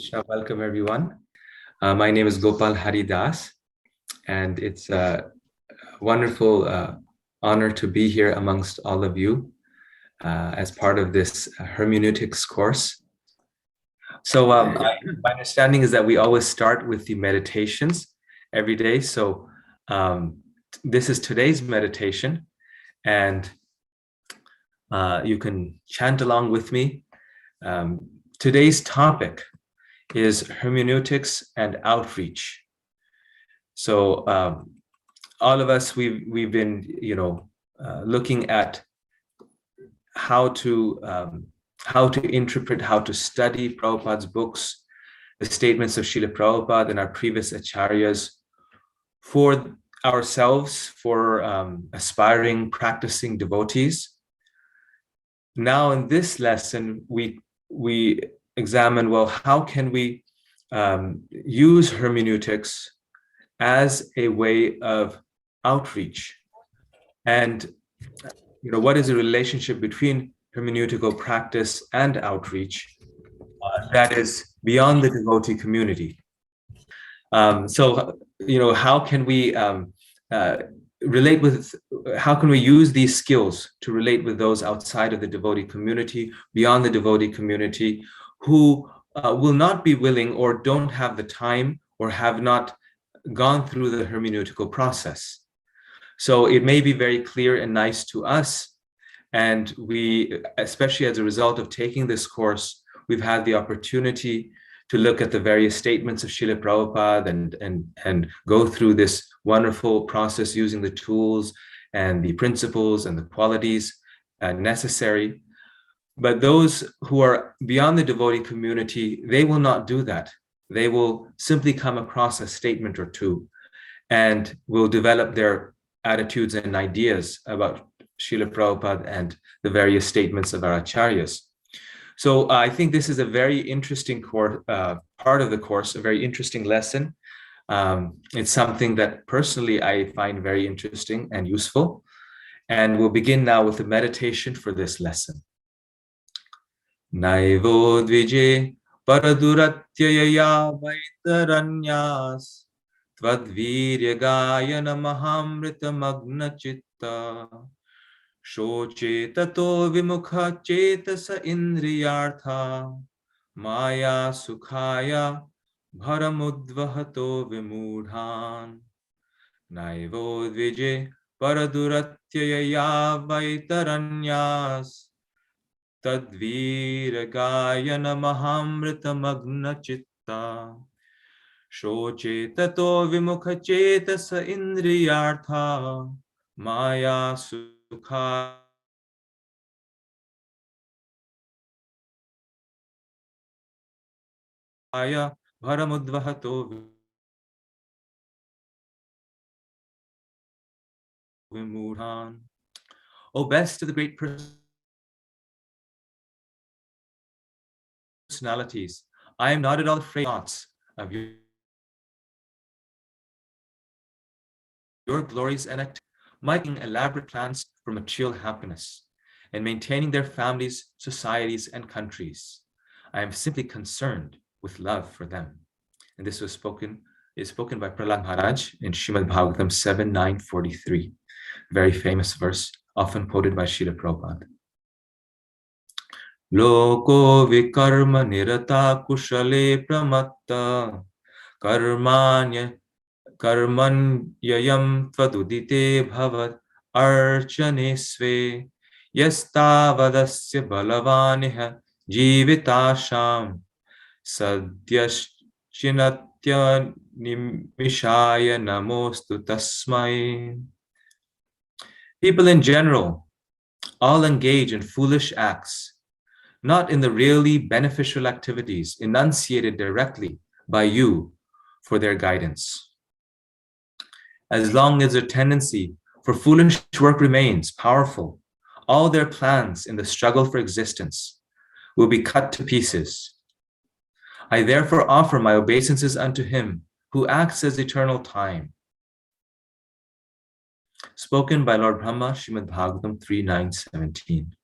Krishna. Welcome, everyone. My name is Gopal Haridas, and it's a wonderful honor to be here amongst all of you as part of this hermeneutics course. So my understanding is that we always start with the meditations every day. So this is today's meditation, and you can chant along with me. Today's topic is hermeneutics and outreach. So all of us, we've been, looking at how to interpret, how to study Prabhupada's books, the statements of Srila Prabhupada and our previous acharyas for ourselves, for aspiring, practicing devotees. Now in this lesson, we examine, well, how can we use hermeneutics as a way of outreach? And what is the relationship between hermeneutical practice and outreach that is beyond the devotee community? So how can we relate with, how can we use these skills to relate with those outside of the devotee community, beyond the devotee community, who will not be willing or don't have the time or have not gone through the hermeneutical process? So it may be very clear and nice to us, and we, especially as a result of taking this course, we've had the opportunity to look at the various statements of Srila Prabhupada and go through this wonderful process using the tools and the principles and the qualities necessary. But those who are beyond the devotee community, they will not do that. They will simply come across a statement or two and will develop their attitudes and ideas about Srila Prabhupada and the various statements of our acharyas. So I think this is a very interesting part of the course, a very interesting lesson. It's something that personally I find very interesting and useful. And we'll begin now with the meditation for this lesson. Naivo dvije paraduratyaya vaitaranyas tvadvirya gayana mahamrita magna chitta shoche tato vimukha chetasa indriyartha maya sukhaya bharamudvahato vimudhan naivo dvije paraduratyaya vaitaranyas tadviragayana mahamrita magna chitta shoche tato vimukha chetasa indriyartha maya sukha bharamudvahato vimudhan. O best of the great personalities, I am not at all afraid of thoughts of your glories and activities, making elaborate plans for material happiness and maintaining their families, societies, and countries. I am simply concerned with love for them. And this is spoken by Prahlad Maharaj in Srimad Bhagavatam 7.9.43. Very famous verse, often quoted by Srila Prabhupada. Loko vikarma nirata kushale pramatta karmanyayam tvadudite bhavat archane sve yastavadasya balavaniha jivitasham sadyashchinatya nimishaya namostu tasmai. People in general all engage in foolish acts, not in the really beneficial activities enunciated directly by you for their guidance. As long as their tendency for foolish work remains powerful, all their plans in the struggle for existence will be cut to pieces. I therefore offer my obeisances unto him who acts as eternal time. Spoken by Lord Brahma, Srimad Bhagavatam 3.9.17.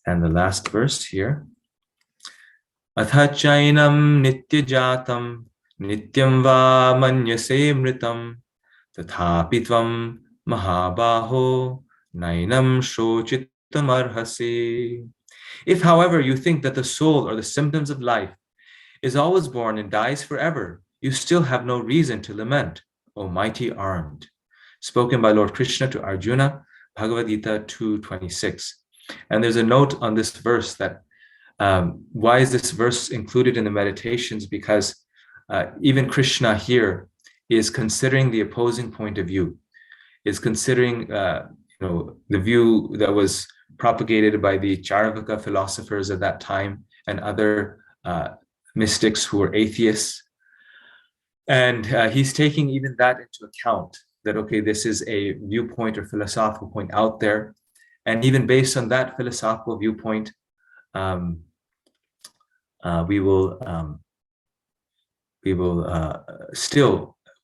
And the last verse here. Atha chainam nityajatam nityam va manyase mritam tathapi tvam mahabaho nainam shochitam arhasi. If, however, you think that the soul or the symptoms of life is always born and dies forever, you still have no reason to lament, O mighty armed. Spoken by Lord Krishna to Arjuna, Bhagavad Gita 2:26. And there's a note on this verse that why is this verse included in the meditations? Because even Krishna here is considering the opposing point of view, is considering the view that was propagated by the Charvaka philosophers at that time and other mystics who were atheists. And he's taking even that into account, that, okay, this is a viewpoint or philosophical point out there. And even based on that philosophical viewpoint,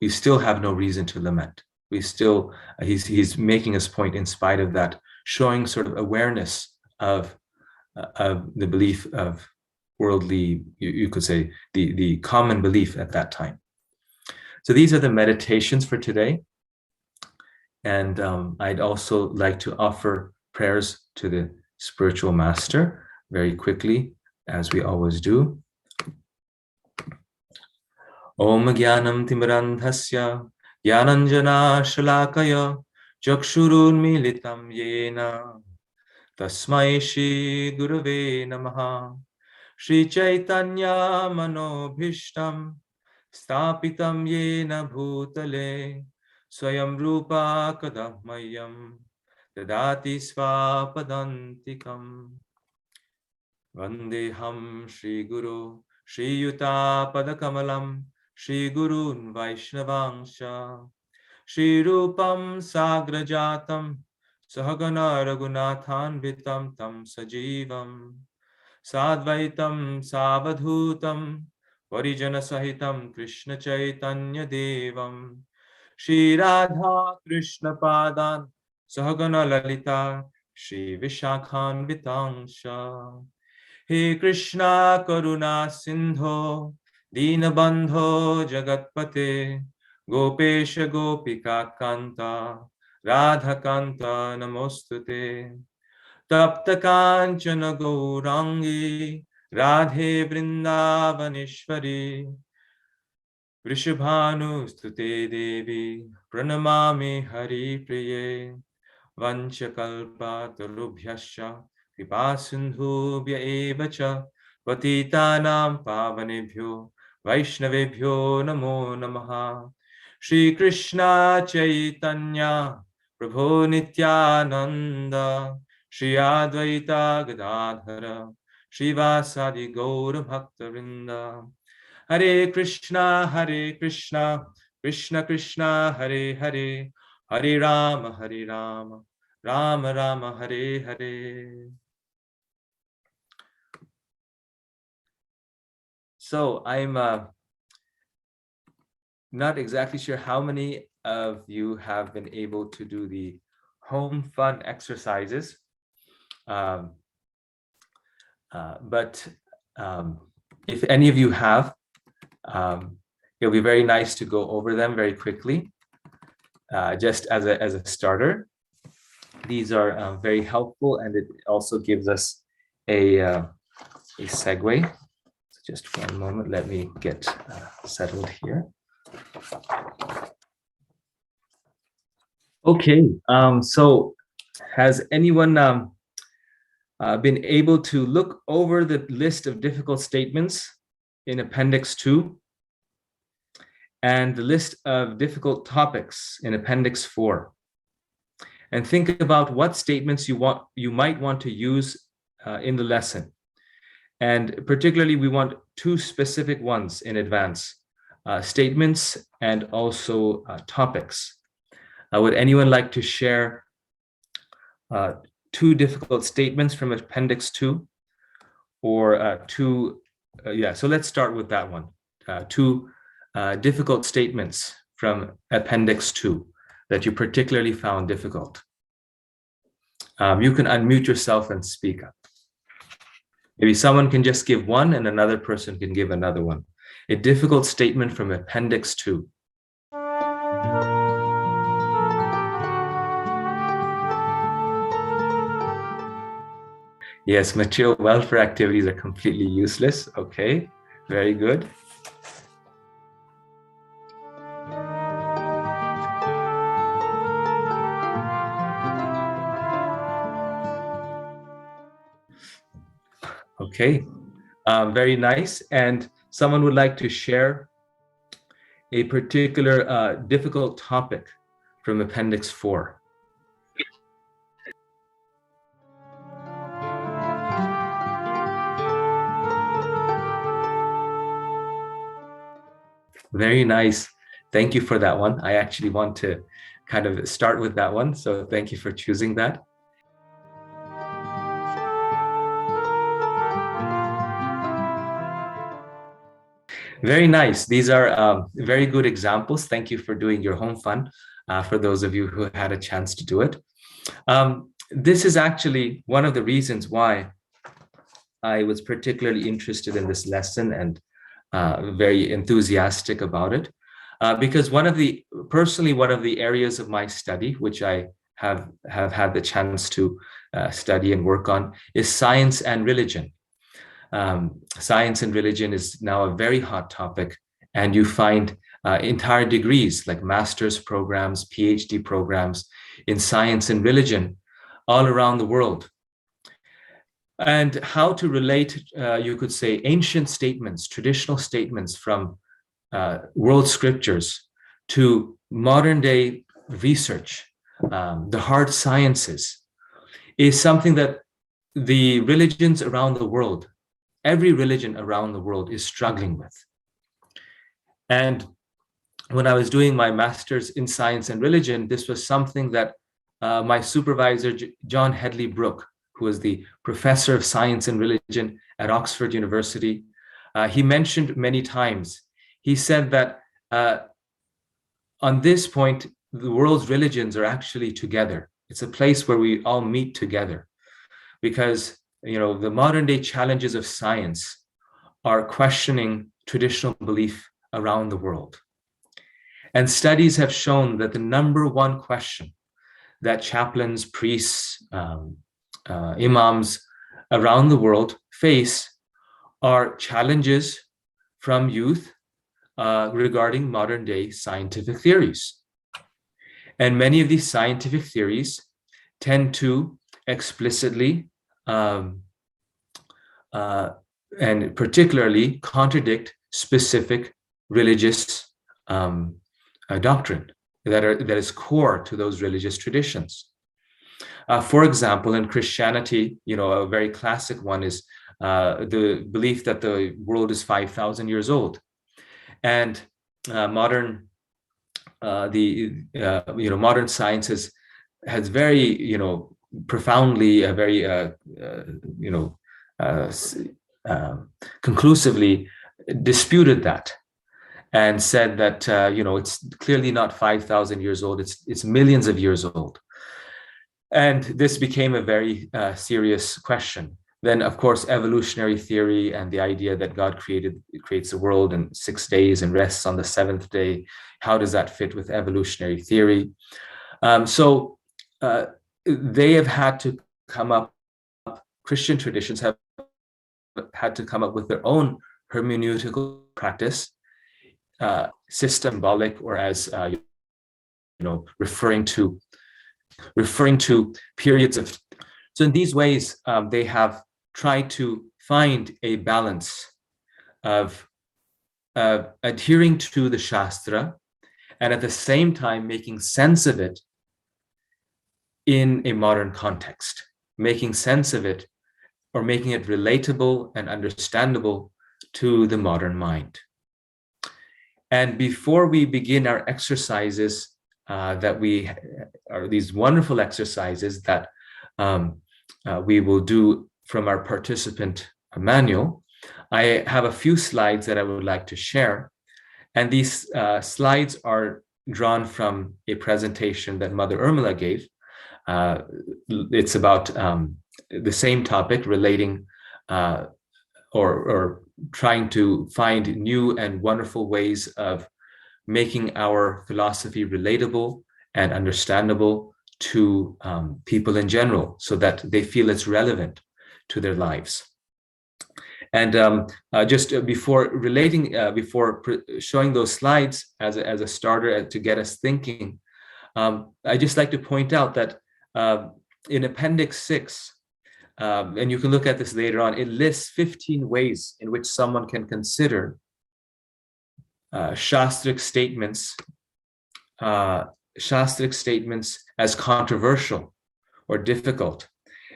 we still have no reason to lament. We still, he's making his point in spite of that, showing sort of awareness of the belief of worldly, you could say, the common belief at that time. So these are the meditations for today. And I'd also like to offer prayers to the spiritual master very quickly, as we always do. Om Gyanam Timirandhasya Gyananjana Shalakaya Chakshurunmilitam Yena Tasmai Shri Gurave Namaha Shri Chaitanya Manobhishtam Stapitam Yena Bhutale Swayam Rupa Kadahmayam Dadati Svapadantikam Vandeham Shri Guru Shri Yuta Padakamalam Shri Gurun Vaishnavangsha Shri Rupam Sagrajatam Sahagana Raghunathan Vitam Tam Sajivam Sadvaitam Savadhutam Varijana Sahitam Krishna Chaitanya Devam Shri Radha Krishna Padan Sahagana Lalita Shri Vishakhan Vitangsha He Krishna Karuna Sindho Dinabandho Jagatpate Gopesha Gopika Kanta Radha Kanta Namostute Tapta Kanchana Gaurangi Radhe Vrindavaneshwari Vrishabhanu Stute Devi Pranamami Hari Priye Vanchakalpa Tarubhyascha Kripa Sindhubhya eva cha Patitanam Pavanebhyo Vaishnavebhyo Namo Namaha Shri Krishna Chaitanya Prabhu Nityananda Shri Advaita Gadadhara Shri Vasadi Gaura Bhaktavinda Hare Krishna Krishna Krishna Hare Hare Hare Rama Rama Rama Hare Hare. So I'm not exactly sure how many of you have been able to do the home fun exercises, but if any of you have, it'll be very nice to go over them very quickly, just as a starter. These are very helpful, and it also gives us a segue. So just one moment, let me get settled here. Okay, so has anyone been able to look over the list of difficult statements in Appendix 2 and the list of difficult topics in Appendix 4? And think about what statements you might want to use in the lesson. And particularly, we want two specific ones in advance, statements and also topics. Would anyone like to share two difficult statements from Appendix 2 or so let's start with that one. Two difficult statements from Appendix 2 that you particularly found difficult. You can unmute yourself and speak up. Maybe someone can just give one and another person can give another one. A difficult statement from Appendix 2. Yes, material welfare activities are completely useless. Okay, very good. Okay, very nice. And someone would like to share a particular difficult topic from Appendix 4. Very nice. Thank you for that one. I actually want to kind of start with that one. So thank you for choosing that. Very nice. These are very good examples. Thank you for doing your home fun for those of you who had a chance to do it. This is actually one of the reasons why I was particularly interested in this lesson and very enthusiastic about it. Because personally, one of the areas of my study, which I have had the chance to study and work on, is science and religion. Science and religion is now a very hot topic, and you find entire degrees like master's programs, PhD programs in science and religion all around the world. And how to relate, you could say, ancient statements, traditional statements from world scriptures to modern day research, the hard sciences, is something that the religions around the world, every religion around the world is struggling with. And when I was doing my master's in science and religion, this was something that my supervisor, John Hedley Brooke, who was the professor of science and religion at Oxford University, he mentioned many times. He said that on this point, the world's religions are actually together. It's a place where we all meet together, because the modern day challenges of science are questioning traditional belief around the world. And studies have shown that the number one question that chaplains, priests, imams around the world face are challenges from youth regarding modern day scientific theories. And many of these scientific theories tend to explicitly and particularly contradict specific religious doctrine that is core to those religious traditions. For example, in Christianity, a very classic one is the belief that the world is 5,000 years old, and modern science has very profoundly, very conclusively disputed that, and said that it's clearly not 5,000 years old; it's millions of years old. And this became a very serious question. Then, of course, evolutionary theory and the idea that God creates the world in 6 days and rests on the seventh day. How does that fit with evolutionary theory? So they have had to come up, Christian traditions have had to come up with their own hermeneutical practice, systembolic, or as referring to periods of. So in these ways, they have tried to find a balance of adhering to the Shastra and at the same time making sense of it in a modern context, making sense of it or making it relatable and understandable to the modern mind. And before we begin our exercises, that we are these wonderful exercises that we will do from our participant manual, I have a few slides that I would like to share. And these slides are drawn from a presentation that Mother Urmila gave. It's about the same topic, relating or trying to find new and wonderful ways of making our philosophy relatable and understandable to people in general, so that they feel it's relevant to their lives. And just before showing those slides as a starter to get us thinking, I just like to point out that in Appendix 6, and you can look at this later on, it lists 15 ways in which someone can consider Shastric statements as controversial or difficult.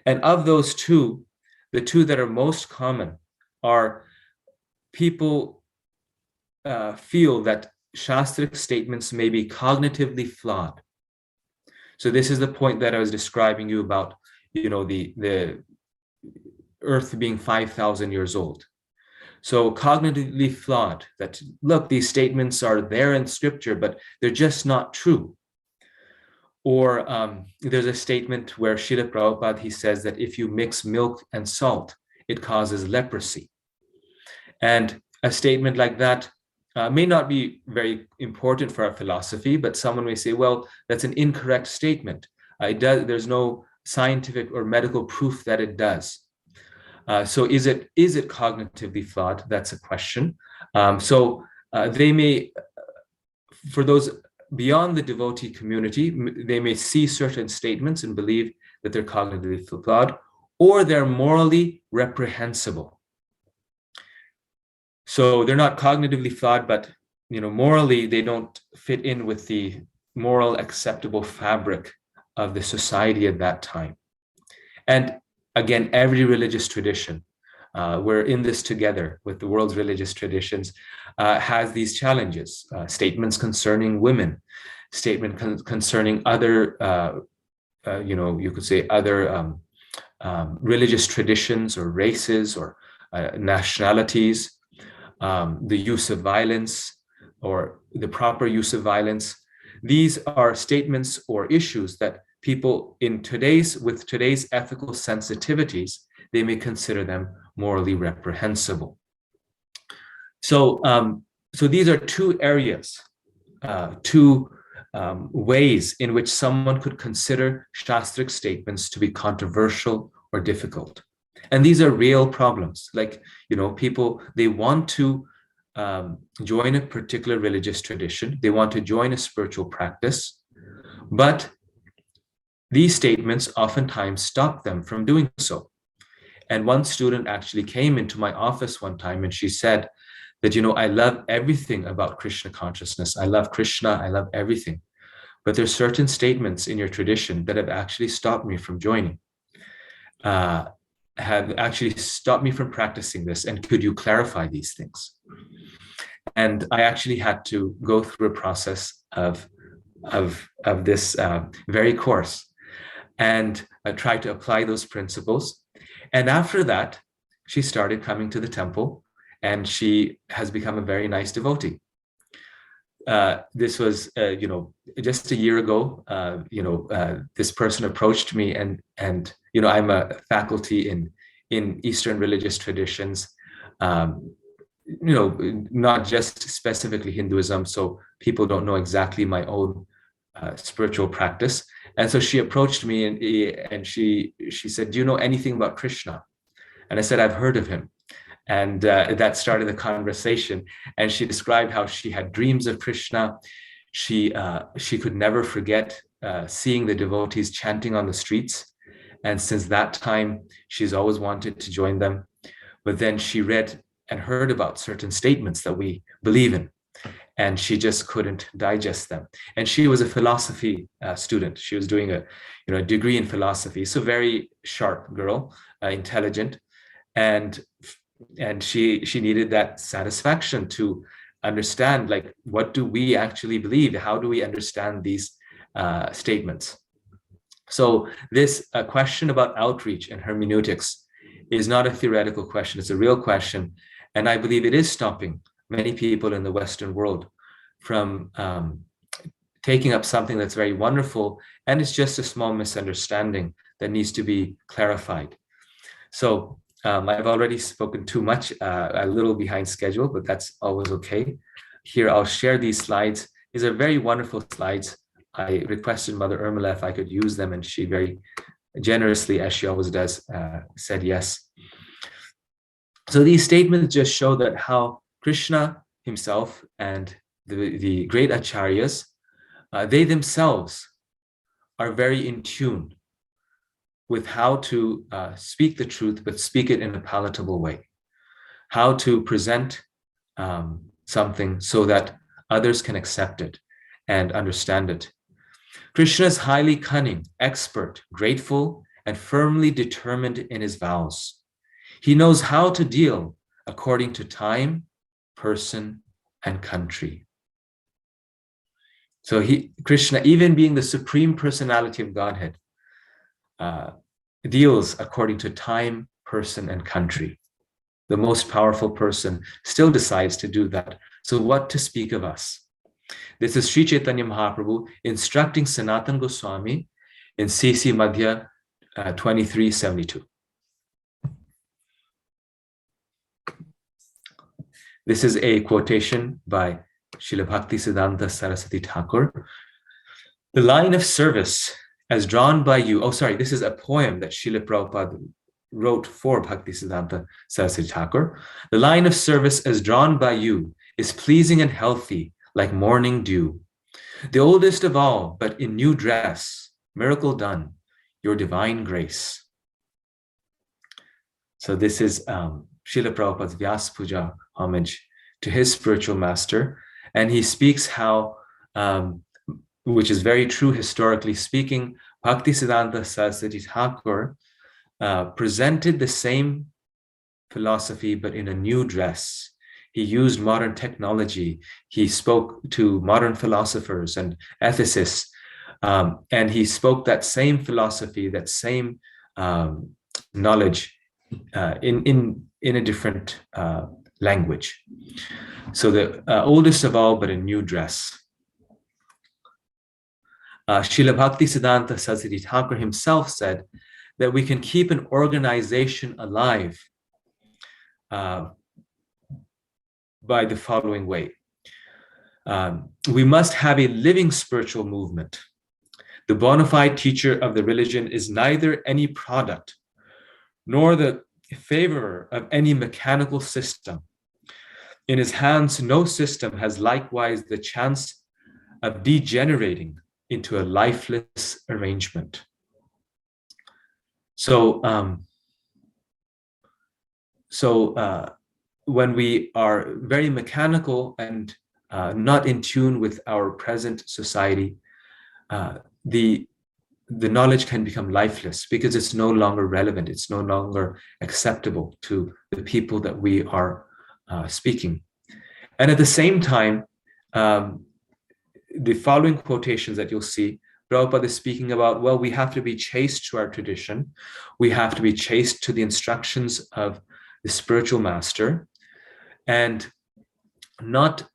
And of those two, the two that are most common are people feel that Shastric statements may be cognitively flawed. So this is the point that I was describing you about, the Earth being 5,000 years old. So cognitively flawed, that look, these statements are there in scripture, but they're just not true. Or there's a statement where Srila Prabhupada, he says that if you mix milk and salt, it causes leprosy. And a statement like that may not be very important for our philosophy, but someone may say, well, that's an incorrect statement. There's no scientific or medical proof that it does. So is it cognitively flawed? That's a question. They may, for those beyond the devotee community, they may see certain statements and believe that they're cognitively flawed, or they're morally reprehensible. So they're not cognitively flawed, but morally they don't fit in with the moral acceptable fabric of the society at that time. And again, every religious tradition, we're in this together with the world's religious traditions, has these challenges. Statements concerning women, concerning other, you could say other religious traditions or races or nationalities, the use of violence or the proper use of violence. These are statements or issues that people with today's ethical sensitivities, they may consider them morally reprehensible. So these are two areas, two ways in which someone could consider Shastric statements to be controversial or difficult. And these are real problems. Like, people, they want to join a particular religious tradition. They want to join a spiritual practice, but these statements oftentimes stop them from doing so. And one student actually came into my office one time and she said that, I love everything about Krishna consciousness. I love Krishna. I love everything. But there's certain statements in your tradition that have actually stopped me from joining, have actually stopped me from practicing this. And could you clarify these things? And I actually had to go through a process of this very course and try to apply those principles. And after that, she started coming to the temple and she has become a very nice devotee. This was, just a year ago, this person approached me and I'm a faculty in Eastern religious traditions, not just specifically Hinduism. So people don't know exactly my own spiritual practice. And so she approached me and she said, do you know anything about Krishna? And I said, I've heard of him. And that started the conversation. And she described how she had dreams of Krishna. She could never forget seeing the devotees chanting on the streets. And since that time, she's always wanted to join them. But then she read and heard about certain statements that we believe in, and she just couldn't digest them. And she was a philosophy student. She was doing a degree in philosophy. So very sharp girl, intelligent, and she needed that satisfaction to understand, like, what do we actually believe? How do we understand these statements? So this question about outreach and hermeneutics is not a theoretical question. It's a real question. And I believe it is stopping many people in the Western world from taking up something that's very wonderful, and it's just a small misunderstanding that needs to be clarified. So I've already spoken too much, a little behind schedule, but that's always okay. Here, I'll share these slides. These are very wonderful slides. I requested Mother Urmila if I could use them, and she very generously, as she always does, said yes. So these statements just show that how Krishna himself and the great acharyas, they themselves are very in tune with how to speak the truth, but speak it in a palatable way, how to present something so that others can accept it and understand it. Krishna is highly cunning, expert, grateful, and firmly determined in his vows. He knows how to deal according to time, person, and country. So Krishna, even being the supreme personality of Godhead, deals according to time, person, and country. The most powerful person still decides to do that. So what to speak of us? This is Sri Chaitanya Mahaprabhu instructing Sanatana Goswami in CC Madhya 2372. This is a quotation by Srila Bhaktisiddhanta Saraswati Thakur. The line of service as drawn by you, this is a poem that Srila Prabhupada wrote for Bhaktisiddhanta Saraswati Thakur. The line of service as drawn by you is pleasing and healthy like morning dew. The oldest of all, but in new dress, miracle done, your divine grace. So this is Srila Prabhupada's Vyas Puja homage to his spiritual master. And he speaks how, which is very true historically speaking, Bhaktisiddhanta Saraswati Thakur presented the same philosophy, but in a new dress. He used modern technology. He spoke to modern philosophers and ethicists, and he spoke that same philosophy, that same knowledge in a different language. So the oldest of all, but in new dress. Srila Bhaktisiddhanta Saraswati Thakur himself said that we can keep an organization alive by the following way. We must have a living spiritual movement. The bona fide teacher of the religion is neither any product nor the favorer of any mechanical system. In his hands, no system has likewise the chance of degenerating into a lifeless arrangement. So when we are very mechanical and not in tune with our present society, the knowledge can become lifeless because it's no longer relevant. It's no longer acceptable to the people that we are speaking. And at the same time, the following quotations that you'll see, Prabhupada is speaking about, well, we have to be chaste to our tradition. We have to be chaste to the instructions of the spiritual master, and not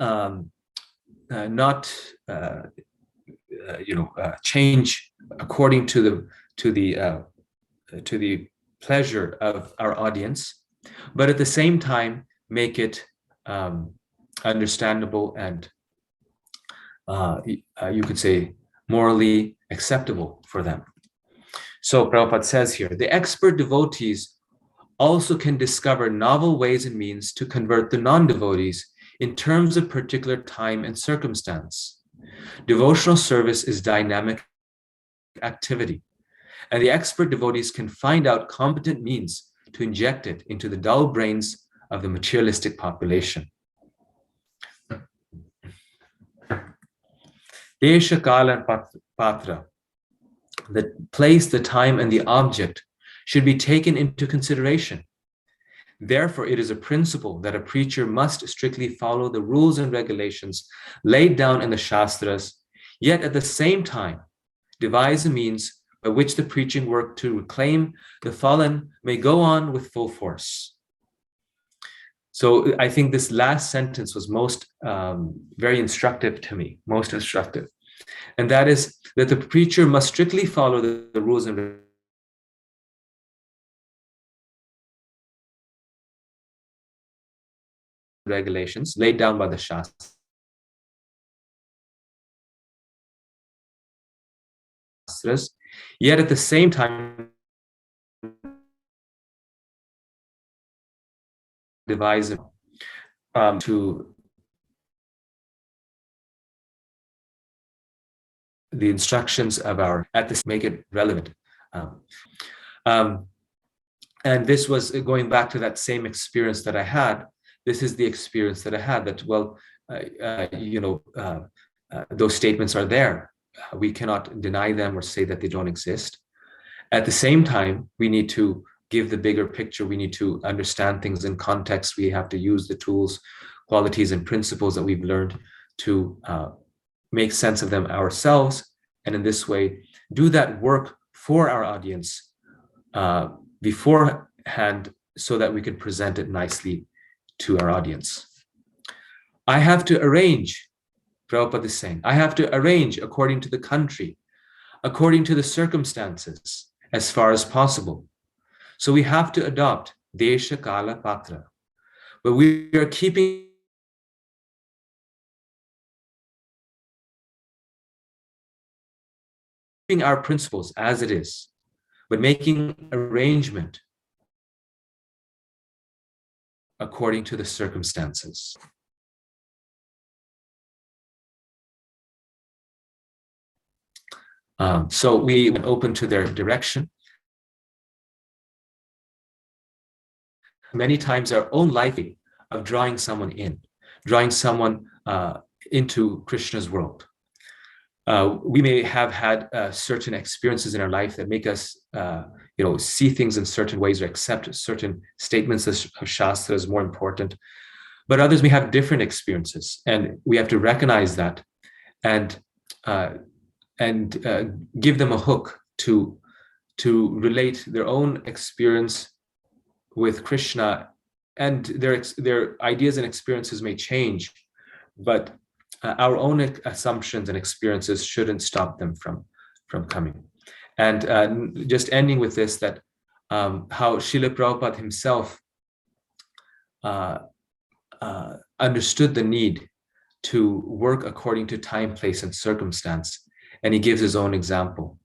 change according to the pleasure of our audience, but at the same time make it understandable and you could say morally acceptable for them. So Prabhupada says here, the expert devotees also can discover novel ways and means to convert the non-devotees in terms of particular time and circumstance. Devotional service is dynamic activity, and the expert devotees can find out competent means to inject it into the dull brains of the materialistic population. Desha, Kala, and Patra, the place, the time, and the object should be taken into consideration. Therefore, it is a principle that a preacher must strictly follow the rules and regulations laid down in the Shastras, yet at the same time devise a means by which the preaching work to reclaim the fallen may go on with full force. So I think this last sentence was most very instructive to me, most instructive. And that is that the preacher must strictly follow the rules and regulations laid down by the Shastras, yet at the same time devise to the instructions of our at this make it relevant. Um, um, and this was going back to that same experience that I had. This is the experience that I had, that, well, those statements are there. We cannot deny them or say that they don't exist. At the same time, we need to give the bigger picture. We need to understand things in context. We have to use the tools, qualities, and principles that we've learned to make sense of them ourselves. And in this way, do that work for our audience beforehand, so that we can present it nicely to our audience. I have to arrange, Prabhupada is saying, I have to arrange according to the country, according to the circumstances, as far as possible. So we have to adopt Desha Kala Patra. But we are keeping our principles as it is, but making arrangement according to the circumstances. So we were open to their direction. Many times our own life of drawing someone in, drawing someone into Krishna's world. We may have had certain experiences in our life that make us see things in certain ways or accept certain statements of Shastra as more important. But others may have different experiences, and we have to recognize that and give them a hook to relate their own experience with Krishna, and their ideas and experiences may change, but our own assumptions and experiences shouldn't stop them from coming. And just ending with this, that how Srila Prabhupada himself understood the need to work according to time, place, and circumstance. And he gives his own example.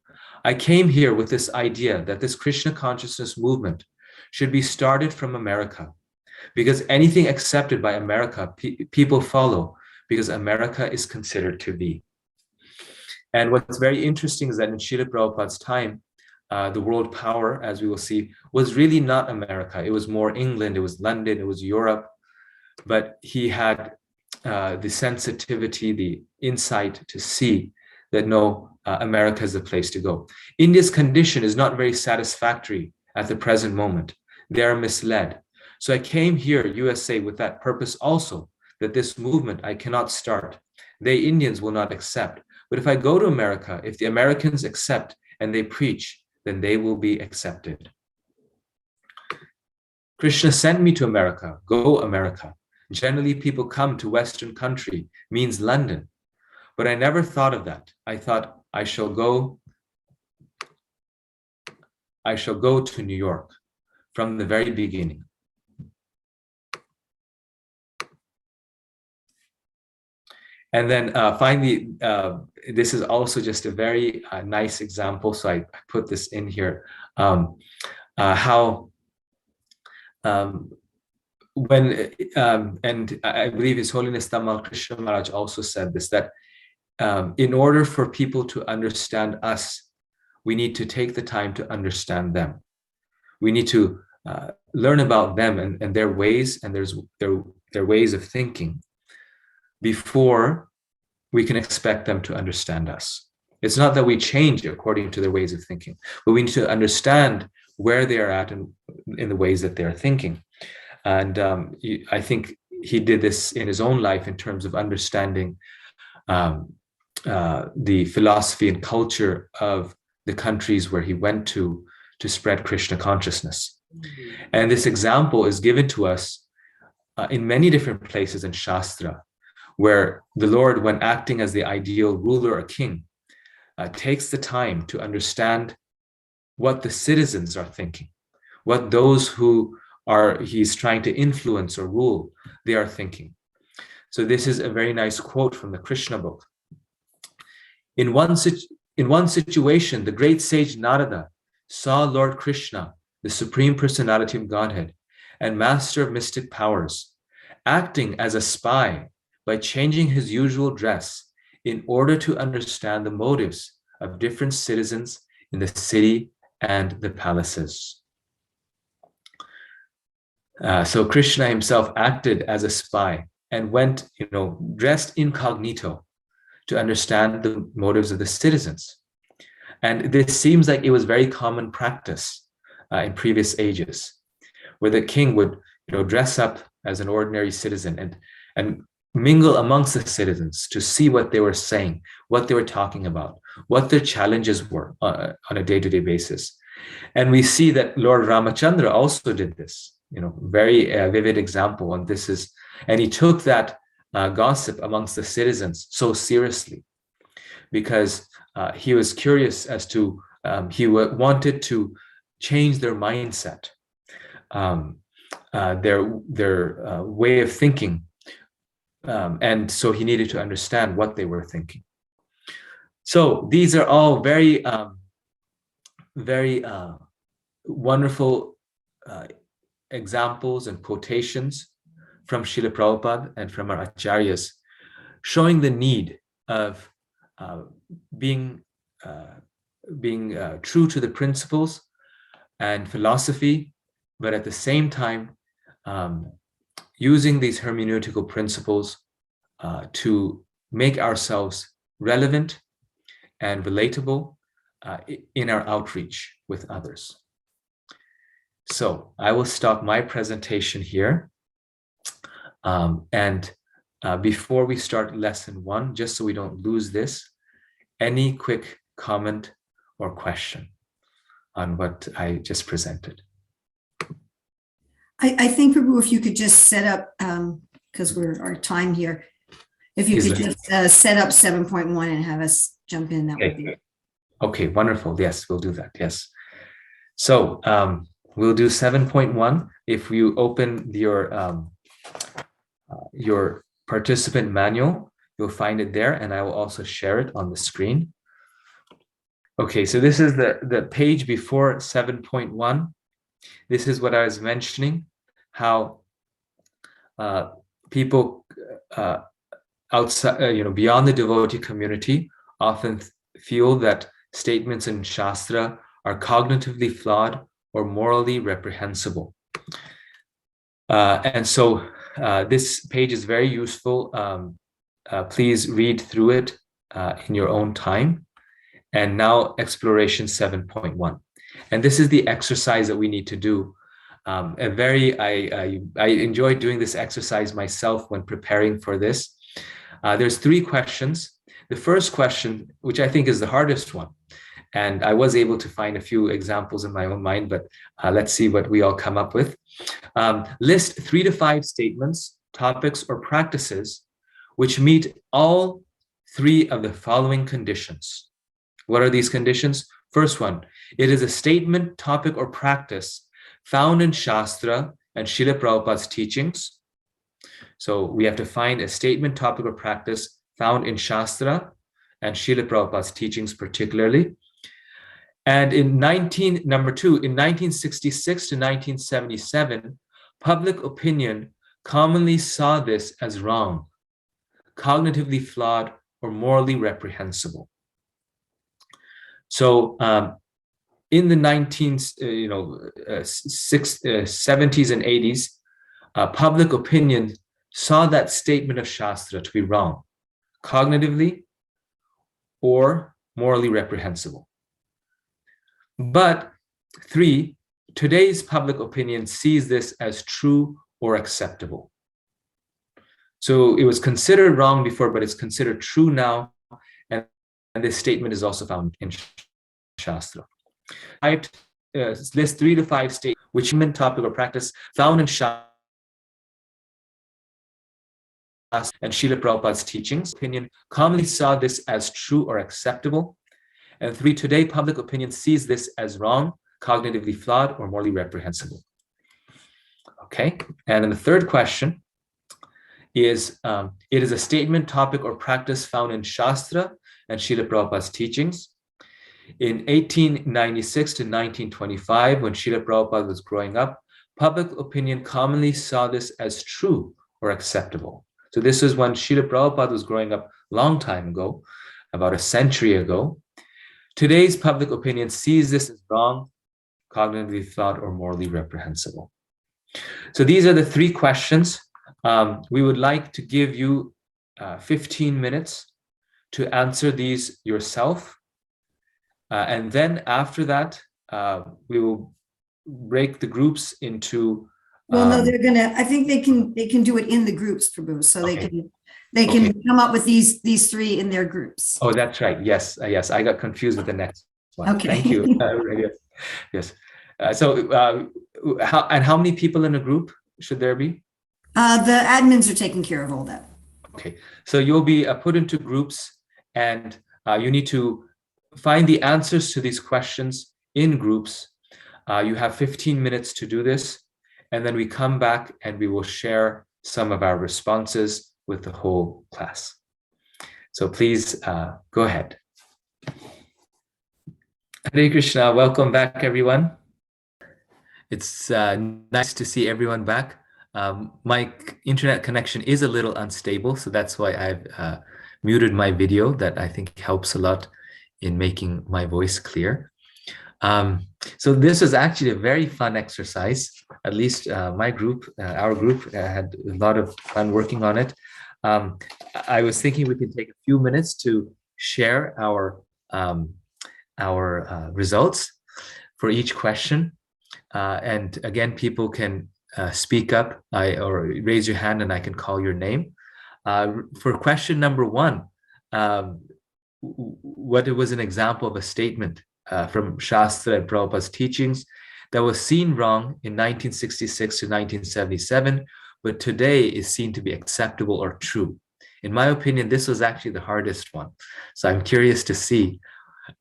I came here with this idea that this Krishna consciousness movement should be started from America, because anything accepted by America, people follow, because America is considered to be. And what's very interesting is that in Srila Prabhupada's time, the world power, as we will see, was really not America. It was more England, it was London, it was Europe. But he had the sensitivity, the insight to see that no, America is the place to go. India's condition is not very satisfactory at the present moment. They are misled. So I came here, USA, with that purpose also, that this movement I cannot start. They, Indians, will not accept. But if I go to America, if the Americans accept and they preach, then they will be accepted. Krishna sent me to America, go America. Generally, people come to Western country, means London. But I never thought of that. I thought I shall go to New York from the very beginning. And then finally, this is also just a very nice example. So I put this in here, how when, and I believe His Holiness Tamal Krishna Maharaj also said this, that in order for people to understand us, we need to take the time to understand them. We need to learn about them and their ways and their ways of thinking before we can expect them to understand us. It's not that we change according to their ways of thinking, but we need to understand where they are at and in the ways that they're thinking. And I think he did this in his own life in terms of understanding the philosophy and culture of the countries where he went to spread Krishna consciousness. And this example is given to us in many different places in Shastra, where the Lord, when acting as the ideal ruler or king, takes the time to understand what the citizens are thinking, what those who he's trying to influence or rule, they are thinking. So this is a very nice quote from the Krishna book. In one situation, the great sage Narada saw Lord Krishna, the Supreme Personality of Godhead and Master of Mystic Powers, acting as a spy by changing his usual dress in order to understand the motives of different citizens in the city and the palaces. So Krishna himself acted as a spy and went, dressed incognito to understand the motives of the citizens. And this seems like it was very common practice in previous ages, where the king would, dress up as an ordinary citizen and mingle amongst the citizens to see what they were saying, what they were talking about, what their challenges were on a day-to-day basis. And we see that Lord Ramachandra also did this, very vivid example. And he took that gossip amongst the citizens so seriously because he was curious as to, he wanted to change their mindset, their way of thinking. And so he needed to understand what they were thinking. So these are all very, very wonderful examples and quotations from Srila Prabhupada and from our acharyas, showing the need of being true to the principles and philosophy, but at the same time using these hermeneutical principles to make ourselves relevant and relatable in our outreach with others. So I will stop my presentation here. Before we start lesson 1, just so we don't lose this, any quick comment or question on what I just presented? I think, Prabhu, if you could just set up, because our time here, if you could just set up 7.1 and have us jump in, that would be. Okay, wonderful. Yes, we'll do that. Yes. So we'll do 7.1. If you open your participant manual, you'll find it there, and I will also share it on the screen. Okay, so this is the page before 7.1. This is what I was mentioning, how people outside, beyond the devotee community often feel that statements in Shastra are cognitively flawed or morally reprehensible. And so this page is very useful. Please read through it in your own time. And now exploration 7.1. And this is the exercise that we need to do. I enjoy doing this exercise myself when preparing for this. There's 3 questions. The first question, which I think is the hardest one, and I was able to find a few examples in my own mind, but let's see what we all come up with. List 3 to 5 statements, topics, or practices which meet all 3 of the following conditions. What are these conditions? First one, it is a statement, topic, or practice found in Shastra and Srila Prabhupada's teachings. So we have to find a statement, topic, or practice found in Shastra and Srila Prabhupada's teachings particularly. And number 2, in 1966 to 1977, public opinion commonly saw this as wrong, cognitively flawed, or morally reprehensible. So in the 70s and 80s, public opinion saw that statement of Shastra to be wrong, cognitively or morally reprehensible. But 3, today's public opinion sees this as true or acceptable. So it was considered wrong before, but it's considered true now. And this statement is also found in Shastra. List 3 to 5 statements which meant topic or practice found in Shastra and Srila Prabhupada's teachings. Opinion commonly saw this as true or acceptable. And 3, today public opinion sees this as wrong, cognitively flawed, or morally reprehensible. Okay, and then the third question is, it is a statement, topic, or practice found in Shastra and Srila Prabhupada's teachings. In 1896 to 1925, when Srila Prabhupada was growing up, public opinion commonly saw this as true or acceptable. So this is when Srila Prabhupada was growing up a long time ago, about a century ago. Today's public opinion sees this as wrong, cognitively thought, or morally reprehensible. So these are the three questions. We would like to give you 15 minutes to answer these yourself. And then after that, we will break the groups into. Well, no, they're gonna. I think they can do it in the groups, Prabhu. So they can come up with these three in their groups. Oh, that's right. Yes, yes. I got confused with the next one. Okay. Thank you. Yes. How many people in a group should there be? The admins are taking care of all that. Okay. So you'll be put into groups, and you need to find the answers to these questions in groups. You have 15 minutes to do this, and then we come back and we will share some of our responses with the whole class. So please go ahead. Hare Krishna, welcome back, everyone. It's nice to see everyone back. My internet connection is a little unstable, so that's why I've muted my video. That I think helps a lot in making my voice clear. So this was actually a very fun exercise. At least my group, our group, had a lot of fun working on it. I was thinking we can take a few minutes to share our results for each question. And again, people can speak up or raise your hand and I can call your name. For question number one, what was an example of a statement from Shastra and Prabhupada's teachings that was seen wrong in 1966 to 1977, but today is seen to be acceptable or true? In my opinion, this was actually the hardest one. So I'm curious to see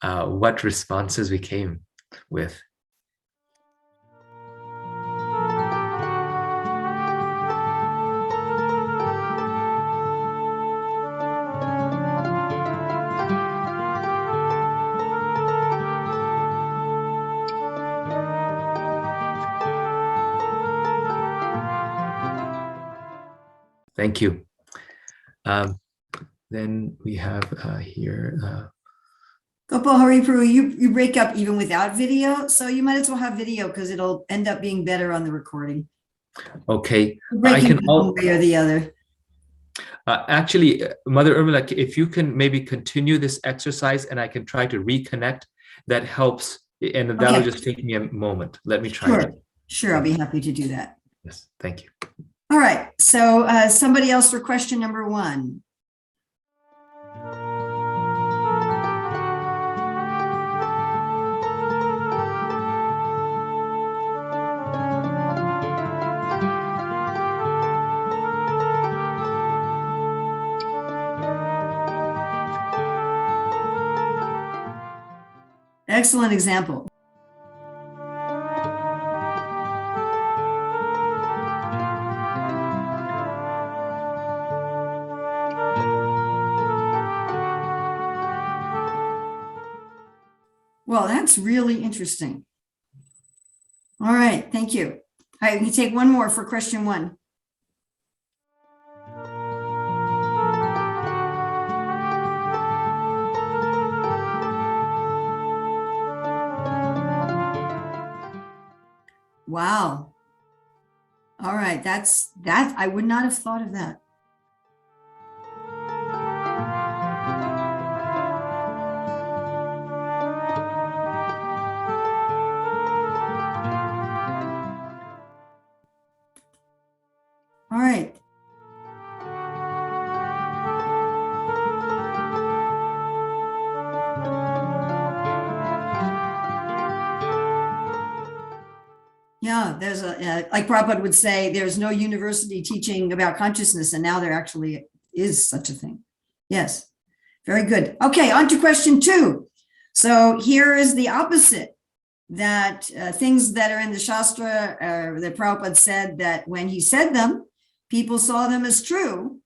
what responses we came with. Thank you. Then we have here. Gopal Hari Prabhu, you break up even without video, so you might as well have video because it'll end up being better on the recording. Okay, I can one way or the other. Actually, Mother Urmila, if you can maybe continue this exercise and I can try to reconnect, that helps, and that'll just take me a moment. Let me try. Sure, sure, I'll be happy to do that. Yes, thank you. All right, so somebody else for question number one. Excellent example. Well, that's really interesting. All right, thank you. All right, we can take one more for question one. Wow. All right, that I would not have thought of that. All right. Yeah, there's like Prabhupada would say, there's no university teaching about consciousness, and now there actually is such a thing. Yes, very good. Okay, on to question two. So here is the opposite. that things that are in the Shastra, that Prabhupada said that when he said them, people saw them as true.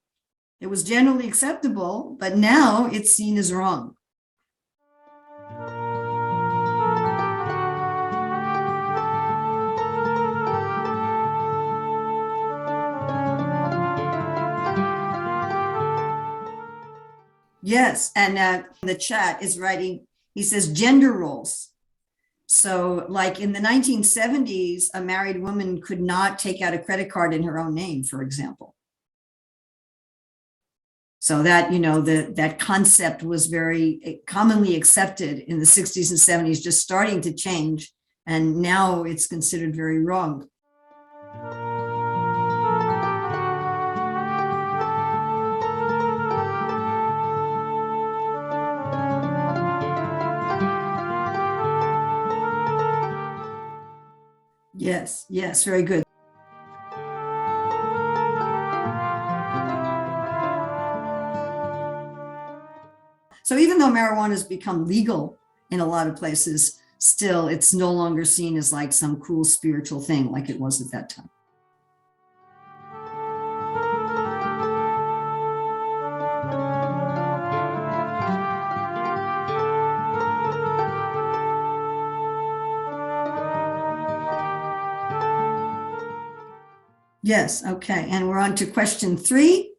It was generally acceptable, but now it's seen as wrong. Yes, and the chat is writing, he says gender roles. So like in the 1970s, a married woman could not take out a credit card in her own name, for example. So that, that concept was very commonly accepted in the 60s and 70s, just starting to change. And now it's considered very wrong. Yes, very good. So even though marijuana has become legal in a lot of places, still it's no longer seen as like some cool spiritual thing like it was at that time. Yes, okay, and we're on to question 3.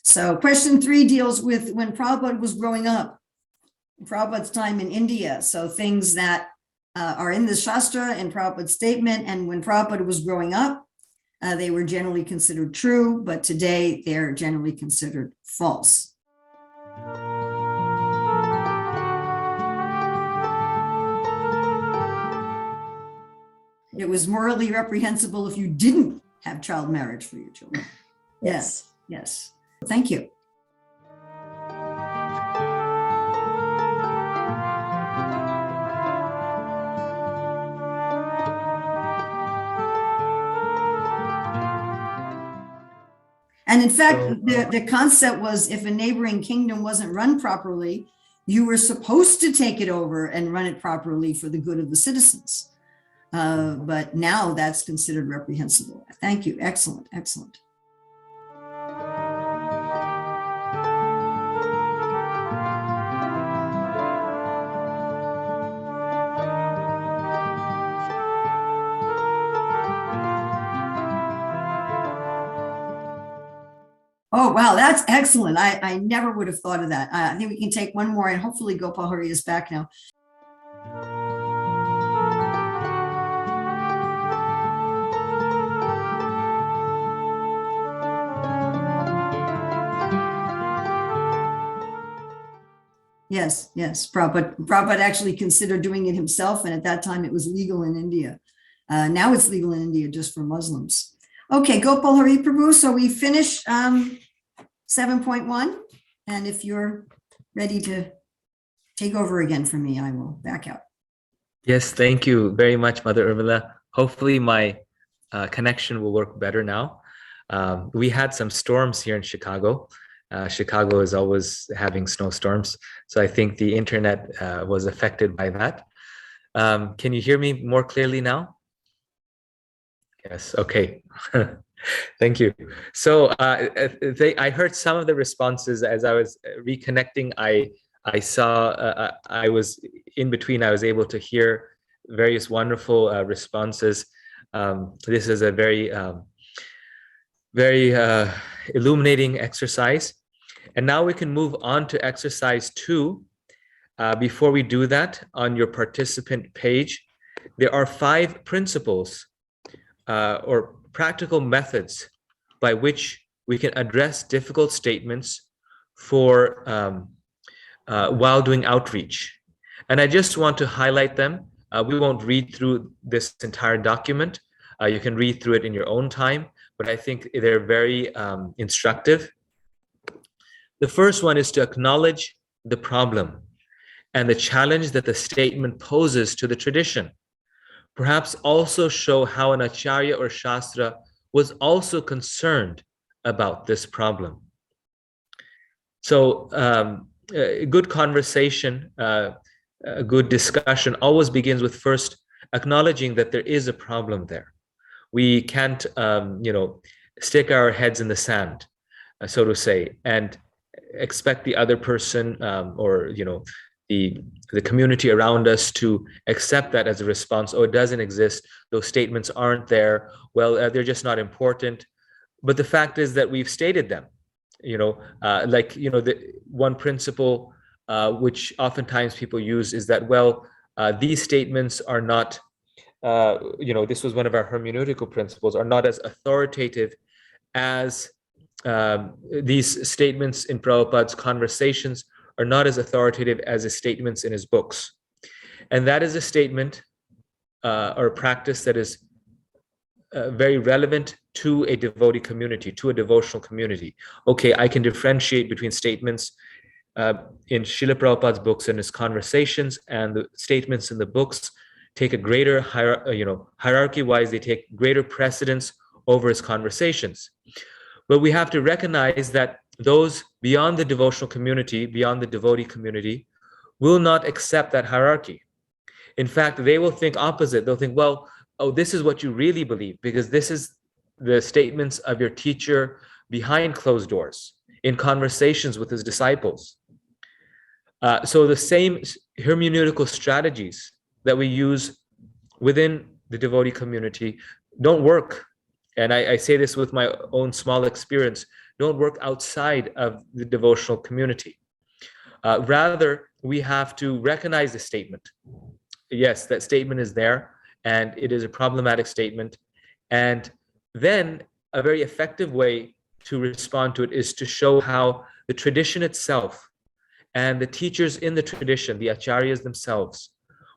So question 3 deals with when Prabhupada was growing up, Prabhupada's time in India. So things that are in the Shastra and Prabhupada's statement, and when Prabhupada was growing up, they were generally considered true, but today they're generally considered false. It was morally reprehensible if you didn't have child marriage for your children. Yes. Thank you. And in fact, the concept was if a neighboring kingdom wasn't run properly, you were supposed to take it over and run it properly for the good of the citizens. But now that's considered reprehensible. Thank you. Excellent. Oh, wow, that's excellent. I never would have thought of that. I think we can take one more and hopefully Gopal Hari is back now. Yes. Prabhupada actually considered doing it himself, and at that time it was legal in India. Now it's legal in India just for Muslims. Okay, Gopal Hari Prabhu, so we finish 7.1, and if you're ready to take over again for me, I will back out. Yes, thank you very much, Mother Urmila. Hopefully my connection will work better now. We had some storms here in Chicago. Chicago is always having snowstorms, so I think the internet was affected by that. Can you hear me more clearly now? Yes, okay. Thank you. So I heard some of the responses as I was reconnecting. I saw, I was in between, I was able to hear various wonderful responses. This is a very illuminating exercise. And now we can move on to exercise 2. Before we do that, on your participant page, there are 5 principles or practical methods by which we can address difficult statements for while doing outreach. And I just want to highlight them. We won't read through this entire document. You can read through it in your own time, but I think they're very instructive. The first one is to acknowledge the problem and the challenge that the statement poses to the tradition. Perhaps also show how an acharya or shastra was also concerned about this problem. So a good conversation, a good discussion always begins with first acknowledging that there is a problem there. We can't, stick our heads in the sand, so to say, and expect the other person, or the community around us to accept that as a response. Oh, it doesn't exist. Those statements aren't there. Well, they're just not important. But the fact is that we've stated them. The one principle which oftentimes people use is that, well, these statements are not, this was one of our hermeneutical principles, are not as authoritative as these statements in Prabhupada's conversations are not as authoritative as his statements in his books. And that is a statement or a practice that is very relevant to a devotee community, to a devotional community. Okay, I can differentiate between statements in Srila Prabhupada's books and his conversations, and the statements in the books take a greater hierarchy-wise, they take greater precedence over his conversations. But we have to recognize that those beyond the devotional community, beyond the devotee community, will not accept that hierarchy. In fact, they will think opposite. They'll think, well, oh, this is what you really believe, because this is the statements of your teacher behind closed doors, in conversations with his disciples. So the same hermeneutical strategies that we use within the devotee community don't work. And I say this with my own small experience, don't work outside of the devotional community. Rather, we have to recognize the statement. Yes, that statement is there, and it is a problematic statement. And then a very effective way to respond to it is to show how the tradition itself and the teachers in the tradition, the acharyas themselves,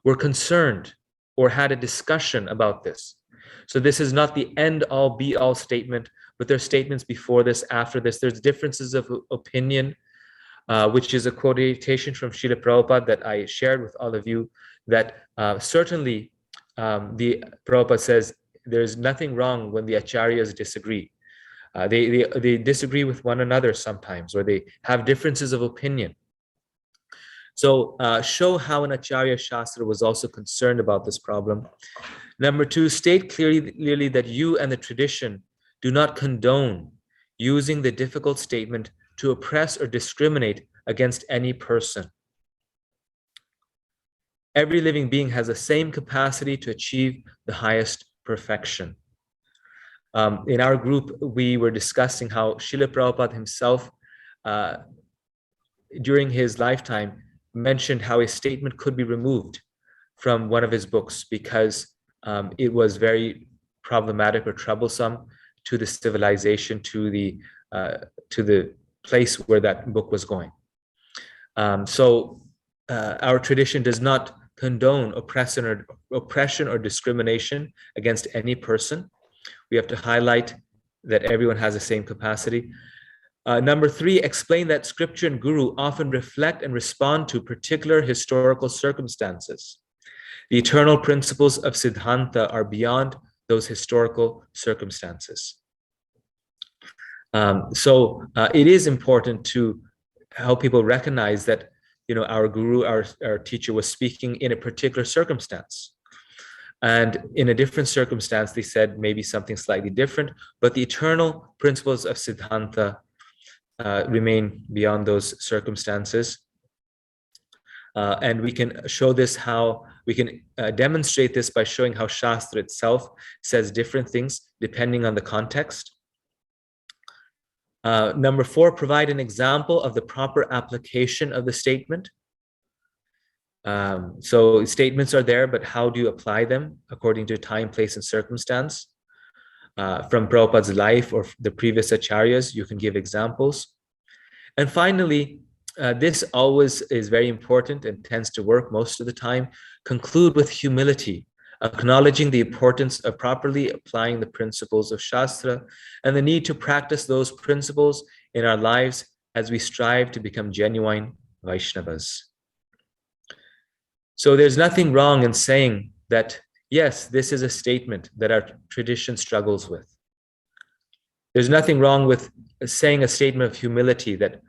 were concerned or had a discussion about this. So this is not the end-all, be-all statement, but there's statements before this, after this. There's differences of opinion, which is a quotation from Srila Prabhupada that I shared with all of you, that certainly the Prabhupada says there's nothing wrong when the acharyas disagree. They disagree with one another sometimes, or they have differences of opinion. So show how an Acharya Shastra was also concerned about this problem. Number two, state clearly that you and the tradition do not condone using the difficult statement to oppress or discriminate against any person. Every living being has the same capacity to achieve the highest perfection. In our group, we were discussing how Srila Prabhupada himself, during his lifetime, mentioned how a statement could be removed from one of his books because it was very problematic or troublesome to the civilization, to the place where that book was going. So our tradition does not condone oppression or discrimination against any person. We have to highlight that everyone has the same capacity. Number three, explain that scripture and guru often reflect and respond to particular historical circumstances. The eternal principles of Siddhanta are beyond those historical circumstances. So it is important to help people recognize that, our guru, our teacher was speaking in a particular circumstance. And in a different circumstance, they said maybe something slightly different, but the eternal principles of Siddhanta remain beyond those circumstances. And we can show this how we can demonstrate this by showing how Shastra itself says different things depending on the context. Number four, provide an example of the proper application of the statement. So statements are there, but how do you apply them according to time, place, and circumstance? From Prabhupada's life or the previous acharyas, you can give examples. And finally, this always is very important and tends to work most of the time. Conclude with humility, acknowledging the importance of properly applying the principles of Shastra and the need to practice those principles in our lives as we strive to become genuine Vaishnavas. So there's nothing wrong in saying that, yes, this is a statement that our tradition struggles with. There's nothing wrong with saying a statement of humility that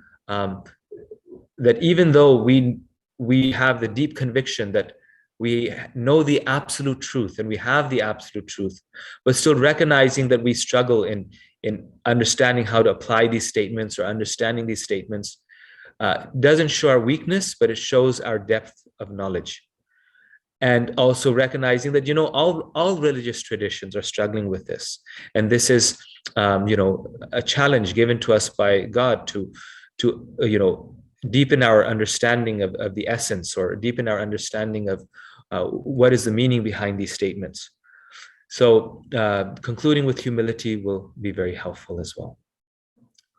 that even though we have the deep conviction that we know the absolute truth and we have the absolute truth, but still recognizing that we struggle in understanding how to apply these statements or understanding these statements, doesn't show our weakness, but it shows our depth of knowledge. And also recognizing that, all religious traditions are struggling with this. And this is, a challenge given to us by God to deepen our understanding of the essence, or deepen our understanding of what is the meaning behind these statements. So concluding with humility will be very helpful as well.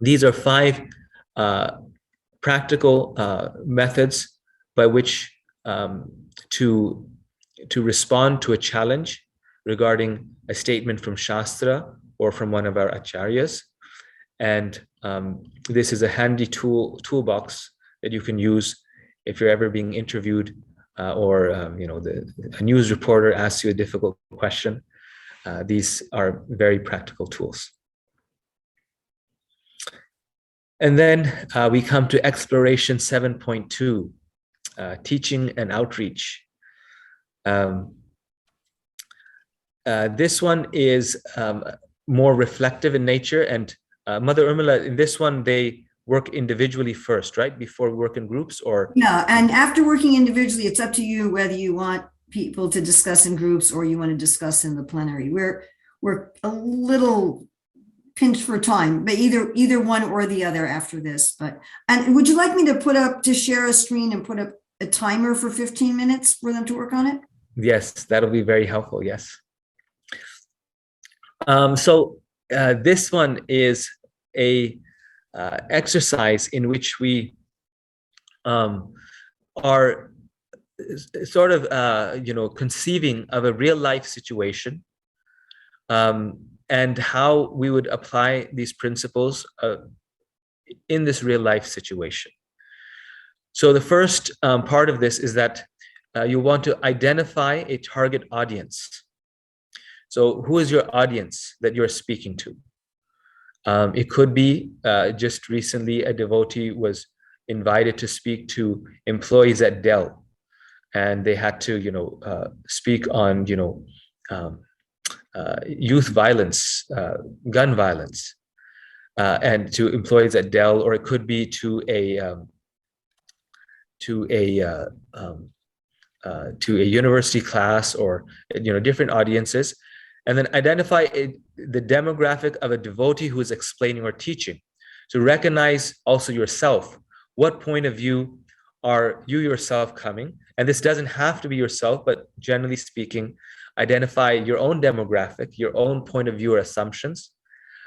These are 5 practical methods by which to respond to a challenge regarding a statement from Shastra or from one of our acharyas. And this is a handy toolbox that you can use if you're ever being interviewed or a news reporter asks you a difficult question. These are very practical tools. And then we come to exploration 7.2, teaching and outreach. This one is more reflective in nature, and Mother Urmila, in this one, they work individually first, right? Before we work in groups, or? Yeah, and after working individually, it's up to you whether you want people to discuss in groups or you want to discuss in the plenary. We're a little pinched for time, but either one or the other after this. And would you like me to share a screen and put up a timer for 15 minutes for them to work on it? Yes, that'll be very helpful. Yes. So this one is a exercise in which we are sort of conceiving of a real life situation, and how we would apply these principles in this real life situation. So the first part of this is that you want to identify a target audience. So who is your audience that you're speaking to? It could be just recently a devotee was invited to speak to employees at Dell, and they had to speak on youth violence, gun violence, and to employees at Dell. Or it could be to a university class, or different audiences. And then identify the demographic of a devotee who is explaining or teaching. So recognize also yourself. What point of view are you yourself coming? And this doesn't have to be yourself, but generally speaking, identify your own demographic, your own point of view or assumptions.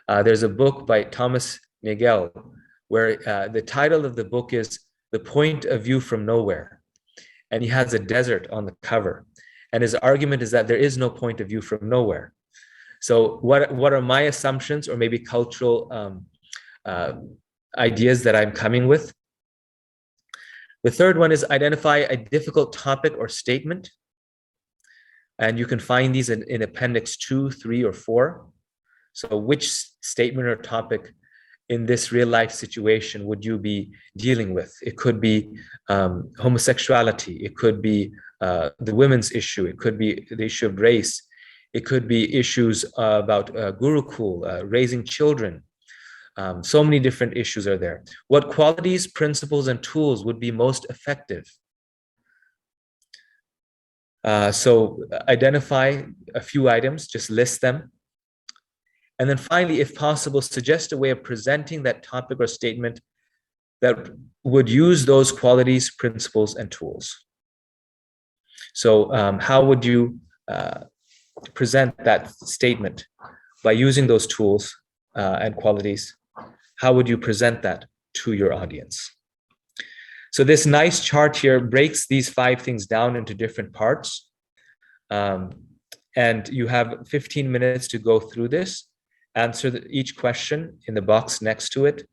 There's a book by Thomas Miguel where the title of the book is The Point of View from Nowhere. And he has a desert on the cover. And his argument is that there is no point of view from nowhere. So what are my assumptions, or maybe cultural ideas that I'm coming with? The third one is identify a difficult topic or statement. And you can find these in Appendix 2, 3, or 4. So which statement or topic in this real life situation would you be dealing with? It could be homosexuality. It could be the women's issue. It could be the issue of race. It could be issues about Gurukul, raising children. So many different issues are there. What qualities, principles, and tools would be most effective? So identify a few items, just list them. And then finally, if possible, suggest a way of presenting that topic or statement that would use those qualities, principles, and tools. So how would you present that statement by using those tools and qualities? How would you present that to your audience? So this nice chart here breaks these 5 things down into different parts. And you have 15 minutes to go through this. Answer each question in the box next to it.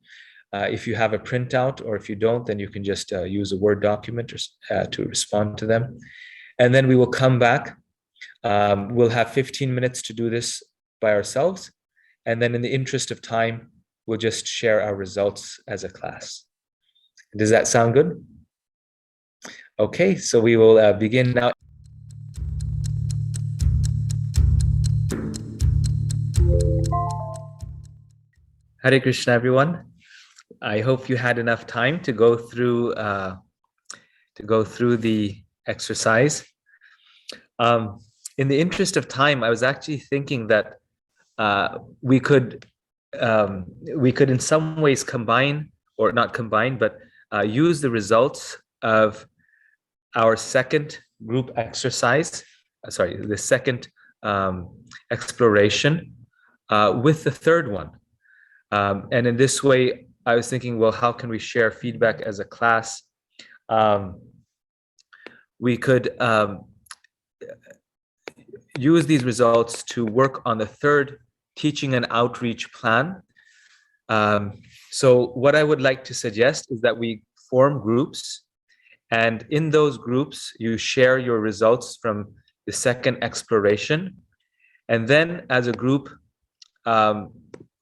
If you have a printout, or if you don't, then you can just use a Word document to respond to them. And then we will come back. We'll have 15 minutes to do this by ourselves. And then in the interest of time, we'll just share our results as a class. Does that sound good? Okay, so we will begin now. Hare Krishna, everyone. I hope you had enough time to go through the exercise. In the interest of time, I was actually thinking that we could in some ways combine, or not combine, but use the results of our second group exercise, the second exploration with the third one. And in this way, I was thinking, well, how can we share feedback as a class? We could use these results to work on the third teaching and outreach plan. So what I would like to suggest is that we form groups, and in those groups, you share your results from the second exploration, and then as a group,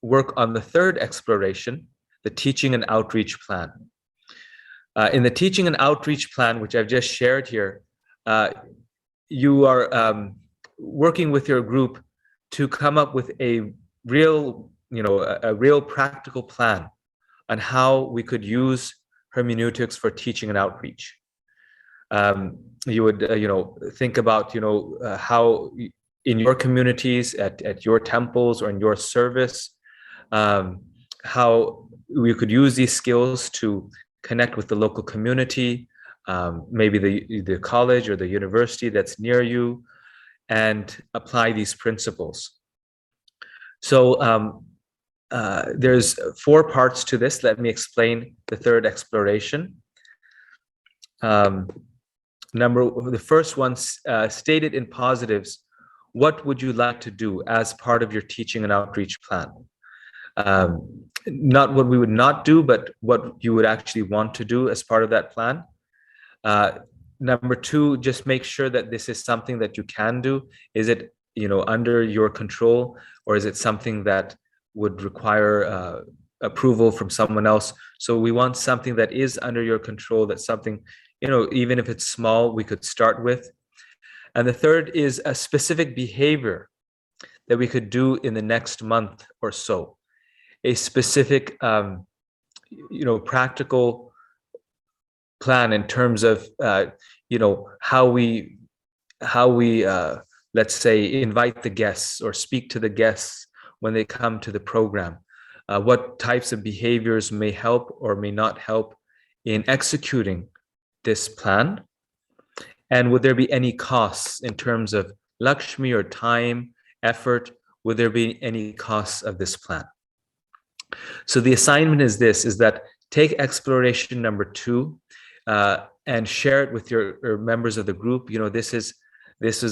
work on the third exploration, the teaching and outreach plan. In the teaching and outreach plan, which I've just shared here, you are working with your group to come up with a real, a real practical plan on how we could use hermeneutics for teaching and outreach. You would, think about, how in your communities, at your temples or in your service, how we could use these skills to connect with the local community, maybe the college or the university that's near you, and apply these principles. So there's 4 parts to this. Let me explain the third exploration. The first one, stated in positives, what would you like to do as part of your teaching and outreach plan? Not what we would not do, but what you would actually want to do as part of that plan. Number 2, just make sure that this is something that you can do. Is it, under your control, or is it something that would require approval from someone else? So we want something that is under your control, that's something, even if it's small, we could start with. And the third is a specific behavior that we could do in the next month or so. A specific, practical plan in terms of, how we let's say, invite the guests or speak to the guests when they come to the program. What types of behaviors may help or may not help in executing this plan? And would there be any costs in terms of Lakshmi or time, effort? Would there be any costs of this plan? So the assignment is this, is that take exploration number 2 and share it with your members of the group. This is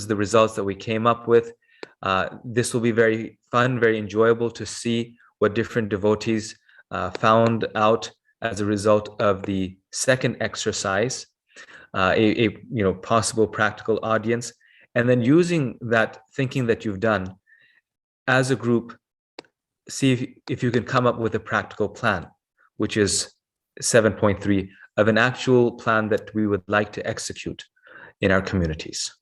the results that we came up with. This will be very fun, very enjoyable to see what different devotees found out as a result of the second exercise, a possible practical audience, and then using that thinking that you've done as a group, see if you can come up with a practical plan, which is 7.3 of an actual plan that we would like to execute in our communities.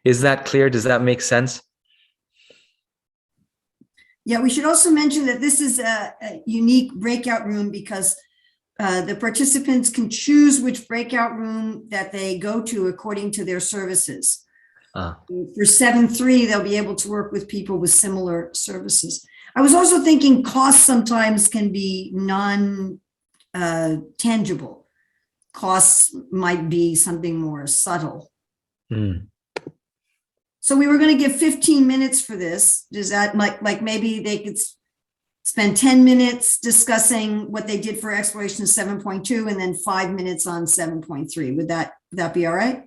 Is that clear? Does that make sense? Yeah, we should also mention that this is a unique breakout room because the participants can choose which breakout room that they go to according to their services. For 7.3, they'll be able to work with people with similar services. I was also thinking costs sometimes can be non-tangible. Costs might be something more subtle. So we were going to give 15 minutes for this. Does that like maybe they could spend 10 minutes discussing what they did for exploration of 7.2 and then 5 minutes on 7.3. Would that be all right?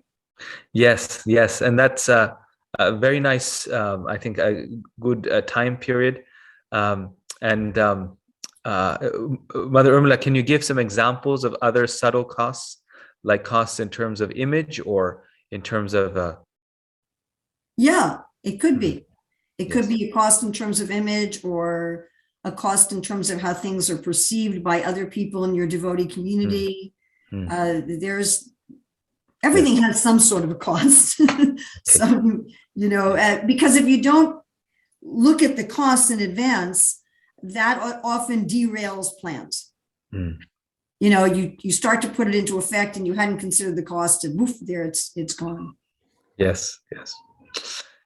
Yes. And that's a very nice, I think, a good time period. Mother Urmila, can you give some examples of other subtle costs, like costs in terms of image or in terms of... Yeah, it could be. It could be a cost in terms of image or a cost in terms of how things are perceived by other people in your devotee community. Everything has some sort of a cost. So, because if you don't look at the costs in advance, that often derails plans. Mm. You know, you start to put it into effect and you hadn't considered the cost, and woof, there it's gone. Yes, yes.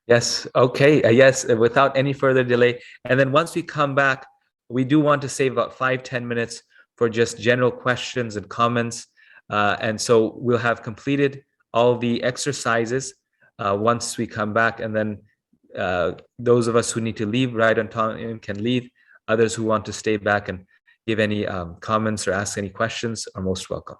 Yes, okay, yes, without any further delay. And then once we come back, we do want to save about 5-10 minutes for just general questions and comments. And so we'll have completed all the exercises once we come back. And then those of us who need to leave right on time can leave. Others who want to stay back and give any comments or ask any questions are most welcome.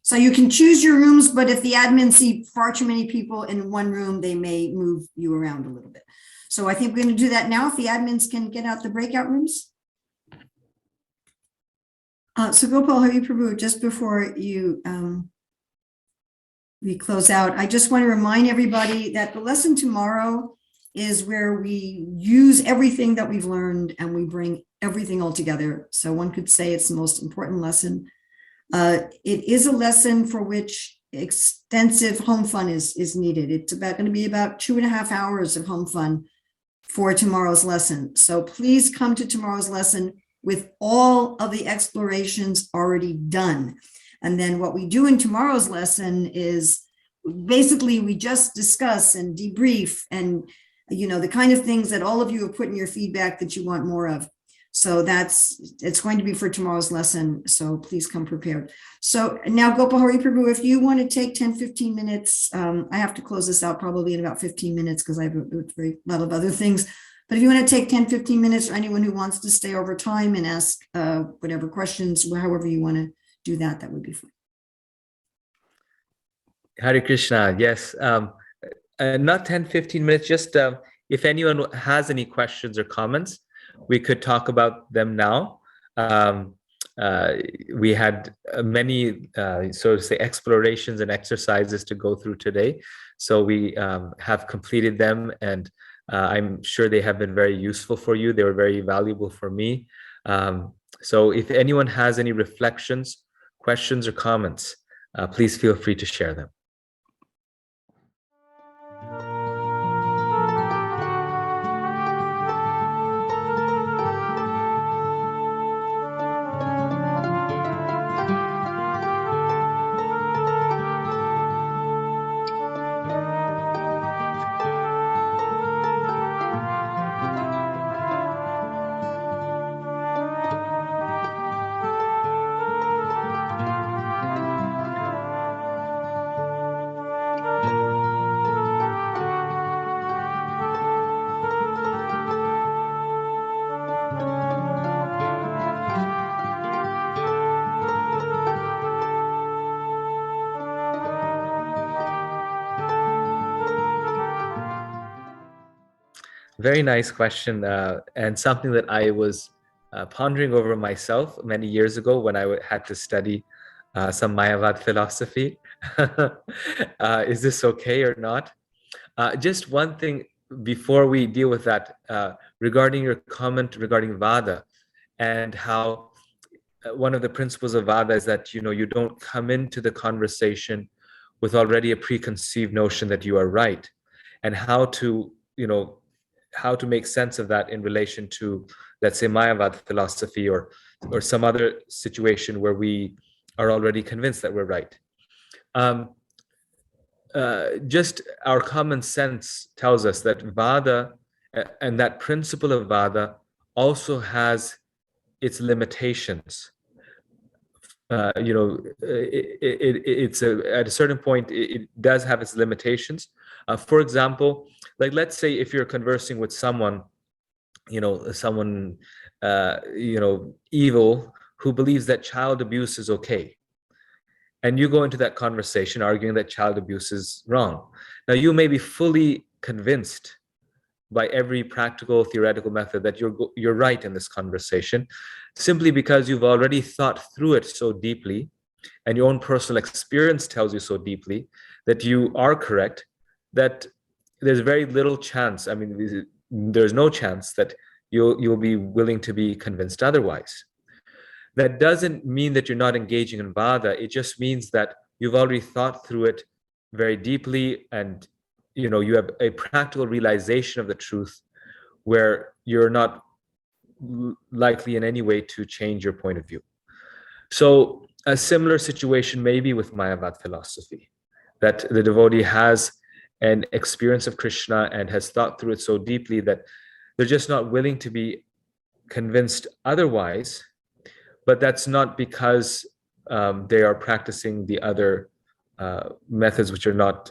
So you can choose your rooms, but if the admins see far too many people in one room, they may move you around a little bit. So I think we're going to do that now. If the admins can get out the breakout rooms. So Gopal Hari Prabhu, just before you we close out, I just want to remind everybody that the lesson tomorrow is where we use everything that we've learned and we bring everything all together. So one could say it's the most important lesson. It is a lesson for which extensive home fun is needed. It's going to be about 2.5 hours of home fun for tomorrow's lesson. So please come to tomorrow's lesson with all of the explorations already done. And then what we do in tomorrow's lesson is basically we just discuss and debrief and, you know, the kind of things that all of you have put in your feedback that you want more of. So it's going to be for tomorrow's lesson. So please come prepared. So now Gopal Hari Prabhu, if you want to take 10-15 minutes, I have to close this out probably in about 15 minutes because I have a lot of other things. But if you want to take 10-15 minutes, or anyone who wants to stay over time and ask whatever questions, however you want to do that, that would be fine. Hare Krishna, yes. Not 10-15 minutes, just if anyone has any questions or comments, we could talk about them now. We had many, so to say, explorations and exercises to go through today. So we have completed them, and I'm sure they have been very useful for you. They were very valuable for me. So if anyone has any reflections, questions, or comments, please feel free to share them. Very nice question, and something that I was pondering over myself many years ago when I had to study some Mayavad philosophy. Is this okay or not? Just one thing before we deal with that, regarding your comment regarding Vada and how one of the principles of Vada is that, you know, you don't come into the conversation with already a preconceived notion that you are right, and how to, you know, how to make sense of that in relation to, let's say, Mayavad philosophy or some other situation where we are already convinced that we're right. Just our common sense tells us that Vada and that principle of Vada also has its limitations. You know, it's at a certain point, it does have its limitations. For example, like, let's say if you're conversing with someone, you know, someone, you know, evil, who believes that child abuse is okay. And you go into that conversation arguing that child abuse is wrong. Now, you may be fully convinced by every practical theoretical method that you're right in this conversation, simply because you've already thought through it so deeply, and your own personal experience tells you so deeply that you are correct, that there's very little chance, I mean, there's no chance that you'll be willing to be convinced otherwise. That doesn't mean that you're not engaging in Vada. It just means that you've already thought through it very deeply, and, you know, you have a practical realization of the truth where you're not likely in any way to change your point of view. So a similar situation may be with Mayavad philosophy, that the devotee has an experience of Krishna and has thought through it so deeply that they're just not willing to be convinced otherwise, but that's not because they are practicing the other methods which are not,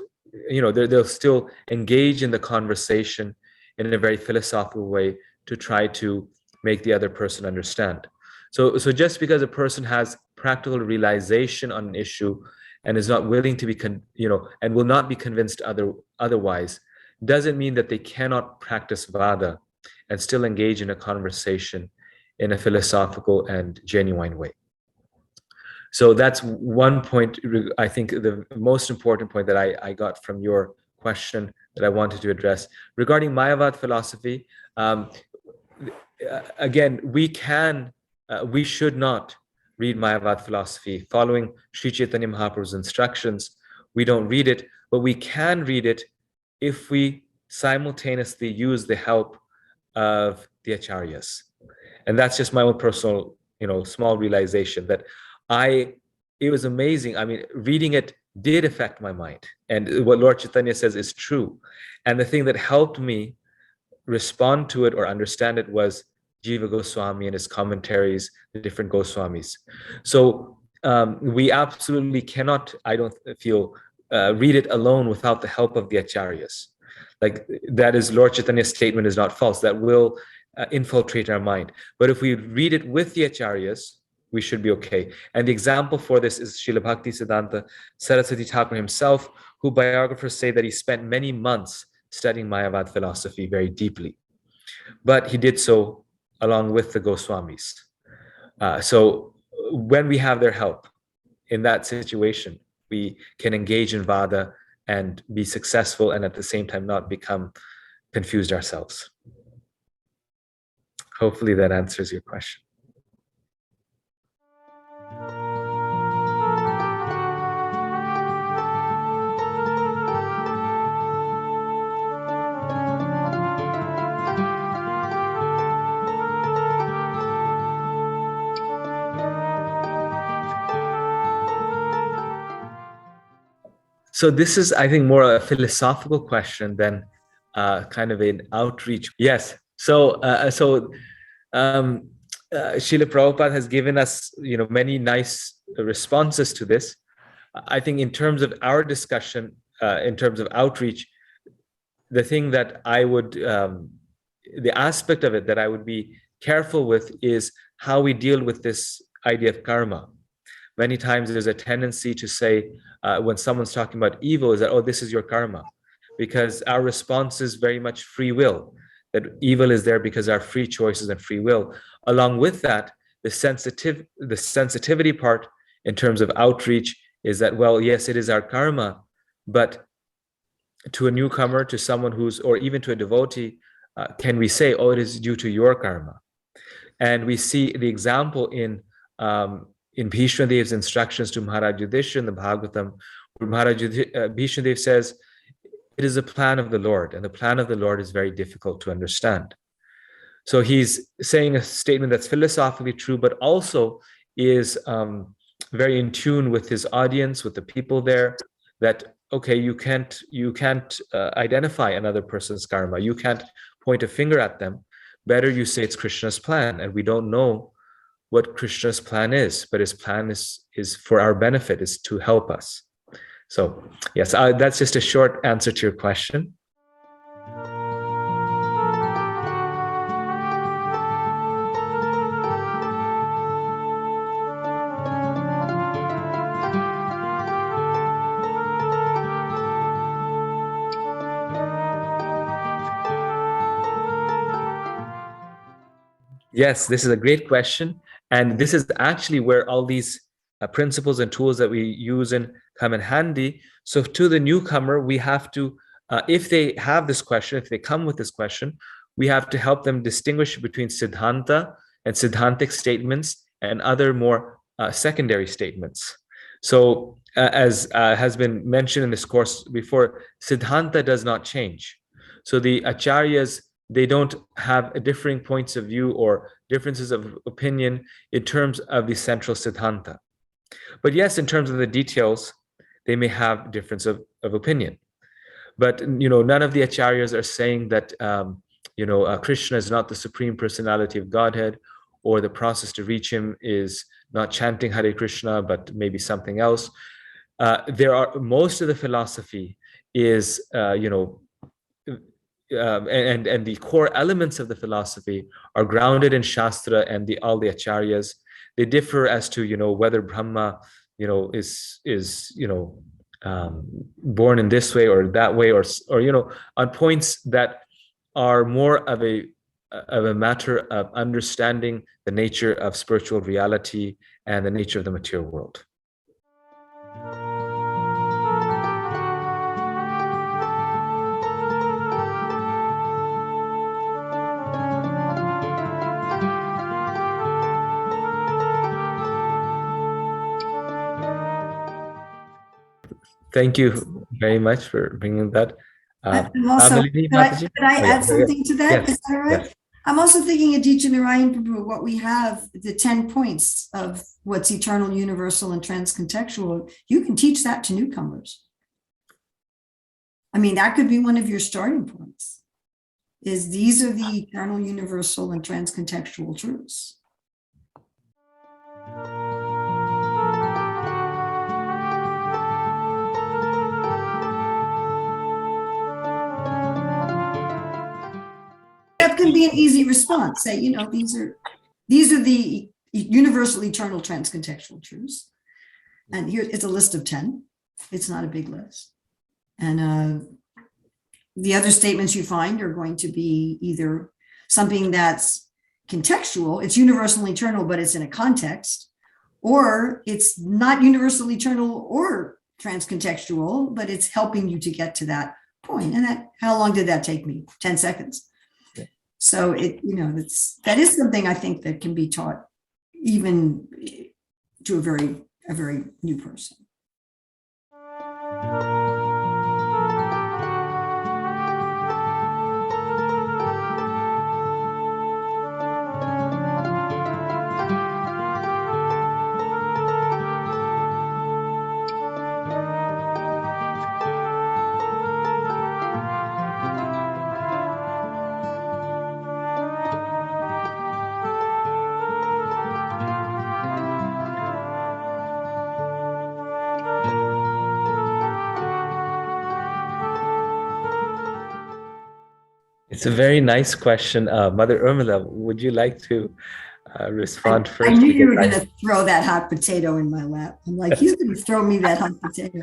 they'll still engage in the conversation in a very philosophical way to try to make the other person understand. So just because a person has practical realization on an issue and is not willing to be, and will not be convinced otherwise, doesn't mean that they cannot practice Vada and still engage in a conversation in a philosophical and genuine way. So that's one point. I think the most important point that I got from your question that I wanted to address regarding Mayavad philosophy. Again, we should not read Mayavad philosophy following Sri Chaitanya Mahaprabhu's instructions. We don't read it, but we can read it if we simultaneously use the help of the acharyas. And that's just my own personal, small realization that it was amazing. I mean, reading it did affect my mind. And what Lord Chaitanya says is true. And the thing that helped me respond to it or understand it was Jiva Goswami and his commentaries, the different Goswamis. So we absolutely cannot, I don't feel, read it alone without the help of the acharyas. Like that is, Lord Chaitanya's statement is not false. That will infiltrate our mind. But if we read it with the acharyas, we should be okay. And the example for this is Srila Bhakti Siddhanta Saraswati Thakur himself, who biographers say that he spent many months studying Mayavad philosophy very deeply. But he did so along with the Goswamis. So when we have their help in that situation, we can engage in Vada and be successful and at the same time not become confused ourselves. Hopefully that answers your question. So this is, I think, more a philosophical question than kind of an outreach. Yes. So Srila Prabhupada has given us, many nice responses to this. I think in terms of our discussion, in terms of outreach, the thing that I would, the aspect of it that I would be careful with is how we deal with this idea of karma. Many times there's a tendency to say, when someone's talking about evil, is that, oh, this is your karma, because our response is very much free will, that evil is there because our free choices and free will. Along with that, the sensitivity part in terms of outreach is that, well, yes, it is our karma, but to a newcomer, to someone or even to a devotee, can we say, oh, it is due to your karma? And we see the example in Bhishma Dev's instructions to Maharaj Yudhishthira in the Bhagavatam, where Maharaj Bhishma Dev says, it is a plan of the Lord, and the plan of the Lord is very difficult to understand. So he's saying a statement that's philosophically true, but also is very in tune with his audience, with the people there, that, okay, you can't identify another person's karma. You can't point a finger at them. Better you say it's Krishna's plan, and we don't know what Krishna's plan is, but his plan is for our benefit, is to help us. So yes, that's just a short answer to your question. Yes, this is a great question. And this is actually where all these principles and tools that we use come in handy. So to the newcomer, we have to, if they have this question, if they come with this question, we have to help them distinguish between Siddhanta and Siddhantic statements and other more secondary statements. So as has been mentioned in this course before, Siddhanta does not change. So the acharyas, they don't have differing points of view or differences of opinion in terms of the central Siddhanta. But yes, in terms of the details, they may have difference of opinion. But none of the acharyas are saying that Krishna is not the supreme personality of Godhead, or the process to reach him is not chanting Hare Krishna, but maybe something else. Most of the philosophy is and the core elements of the philosophy are grounded in Shastra and all the acharyas. They differ as to whether Brahma is born in this way or that way, or on points that are more of a matter of understanding the nature of spiritual reality and the nature of the material world. Thank you very much for bringing that. I'm also, Nalini could I, Mataji? could I Oh, yeah. add something to that? Yes. Is that all right? Yes. I'm also thinking, Aditya Narayan Prabhu, what we have, the 10 points of what's eternal, universal, and transcontextual. You can teach that to newcomers. I mean, that could be one of your starting points, is these are the eternal, universal, and transcontextual truths. That can be an easy response. Say, these are the universal, eternal, transcontextual truths. And here it's a list of 10. It's not a big list. And the other statements you find are going to be either something that's contextual, it's universal and eternal, but it's in a context, or it's not universal, eternal, or transcontextual, but it's helping you to get to that point. And how long did that take me? 10 seconds. So that is something I think that can be taught even to a very new person. It's a very nice question. Mother Urmila, would you like to respond first? I knew you were going to throw that hot potato in my lap. I'm like, he's going to throw me that hot potato.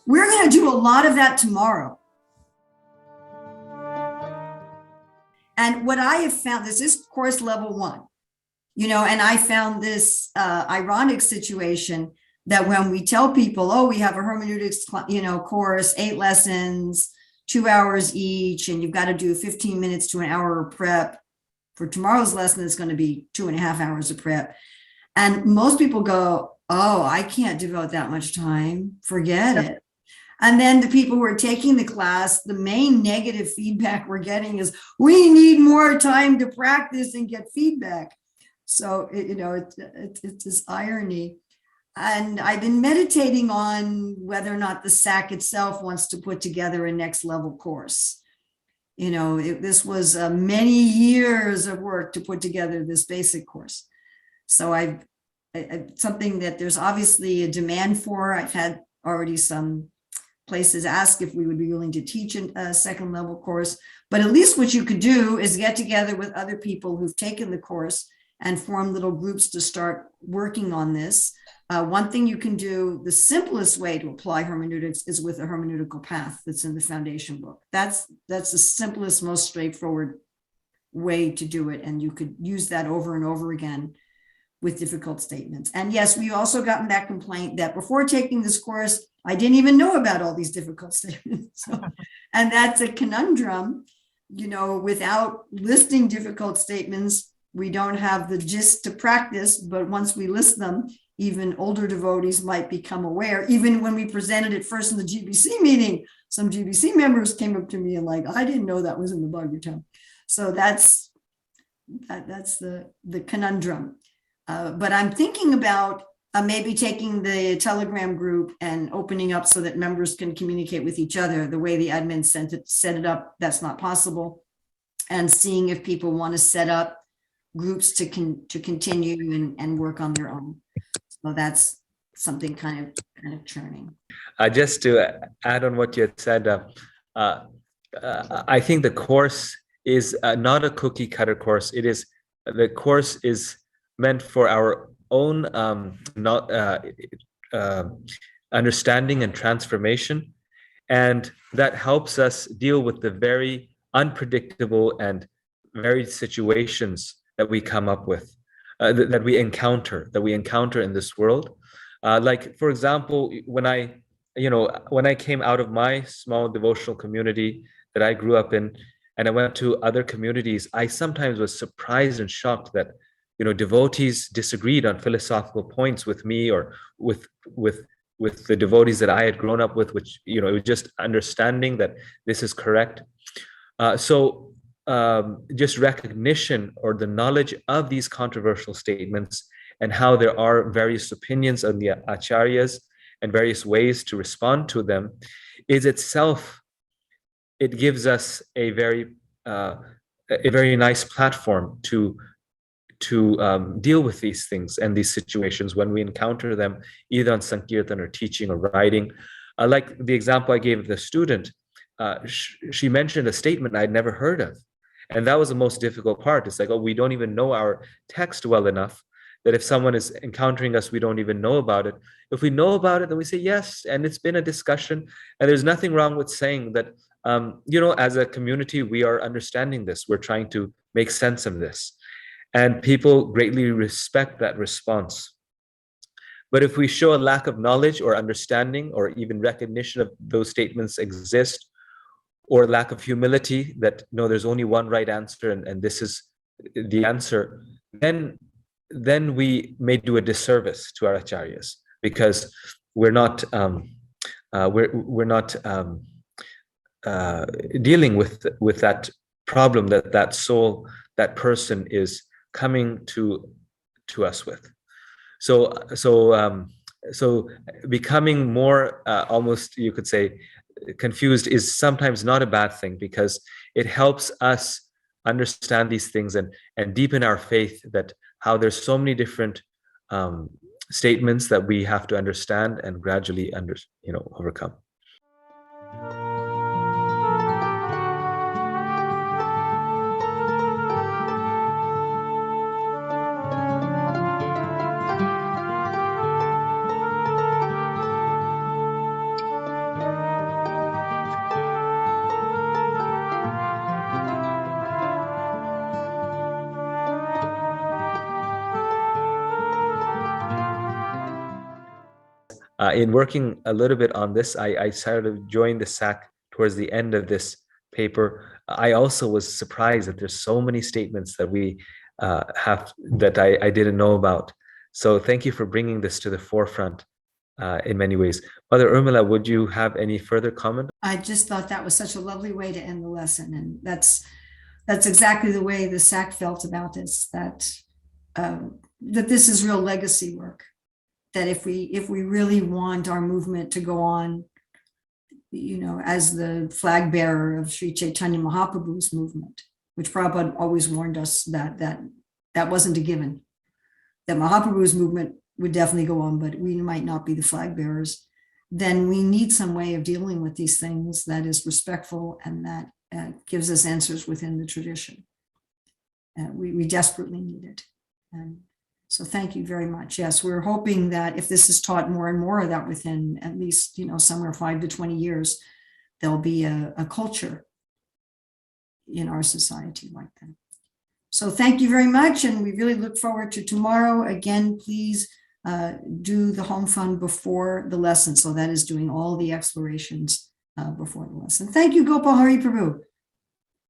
We're going to do a lot of that tomorrow. And what I have found, this is course level 1, and I found this ironic situation that when we tell people, oh, we have a hermeneutics, course, 8 lessons, 2 hours each, and you've got to do 15 minutes to an hour of prep. For tomorrow's lesson, it's going to be 2.5 hours of prep. And most people go, oh, I can't devote that much time. Forget it. And then the people who are taking the class, the main negative feedback we're getting is, we need more time to practice and get feedback. So, it's this irony. And I've been meditating on whether or not the SAC itself wants to put together a next level course. This was many years of work to put together this basic course. So something that there's obviously a demand for. I've had already some places ask if we would be willing to teach a second level course, but at least what you could do is get together with other people who've taken the course and form little groups to start working on this. One thing you can do, the simplest way to apply hermeneutics is with a hermeneutical path that's in the foundation book. That's the simplest, most straightforward way to do it. And you could use that over and over again with difficult statements. And yes, we've also gotten that complaint that before taking this course, I didn't even know about all these difficult statements. And that's a conundrum, without listing difficult statements, we don't have the gist to practice, but once we list them, even older devotees might become aware. Even when we presented it first in the GBC meeting, some GBC members came up to me and like, I didn't know that was in the Bhagavatam. So that's that's the conundrum. But I'm thinking about maybe taking the Telegram group and opening up so that members can communicate with each other. The way the admin set it up, that's not possible. And seeing if people want to set up groups to continue and work on their own. So that's something kind of churning. Just to add on what you had said, I think the course is not a cookie cutter course. The course is meant for our own understanding and transformation, and that helps us deal with the very unpredictable and varied situations that we come up with, that we encounter in this world. Like, for example, when I came out of my small devotional community that I grew up in, and I went to other communities, I sometimes was surprised and shocked that devotees disagreed on philosophical points with me or with the devotees that I had grown up with, which it was just understanding that this is correct. So just recognition or the knowledge of these controversial statements and how there are various opinions on the acharyas and various ways to respond to them is itself, it gives us a very nice platform to deal with these things and these situations when we encounter them, either on Sankirtan or teaching or writing. Like the example I gave of the student, she mentioned a statement I'd never heard of. And that was the most difficult part. It's like, oh, we don't even know our text well enough that if someone is encountering us, we don't even know about it. If we know about it, then we say yes, and it's been a discussion. And there's nothing wrong with saying that, as a community, we are understanding this. We're trying to make sense of this. And people greatly respect that response. But if we show a lack of knowledge or understanding or even recognition of those statements exist, or lack of humility that no, there's only one right answer and this is the answer, then we may do a disservice to our acharyas, because we're not dealing with that problem that soul, that person is coming to us with. So becoming more almost, you could say, confused is sometimes not a bad thing, because it helps us understand these things and deepen our faith that how there's so many different statements that we have to understand and gradually overcome. In working a little bit on this, I started to join the SAC towards the end of this paper. I also was surprised that there's so many statements that we have that I didn't know about. So thank you for bringing this to the forefront in many ways. Mother Urmila, would you have any further comment? I just thought that was such a lovely way to end the lesson. And that's exactly the way the SAC felt about this, that this is real legacy work. That if we really want our movement to go on, as the flag bearer of Sri Chaitanya Mahaprabhu's movement, which Prabhupada always warned us that wasn't a given, that Mahaprabhu's movement would definitely go on, but we might not be the flag bearers, then we need some way of dealing with these things that is respectful and that gives us answers within the tradition. We desperately need it. And so thank you very much. Yes, we're hoping that if this is taught more and more, that within at least, somewhere 5 to 20 years, there'll be a culture in our society like that. So thank you very much. And we really look forward to tomorrow. Again, please do the home fund before the lesson. So that is doing all the explorations before the lesson. Thank you, Gopal Hari Prabhu.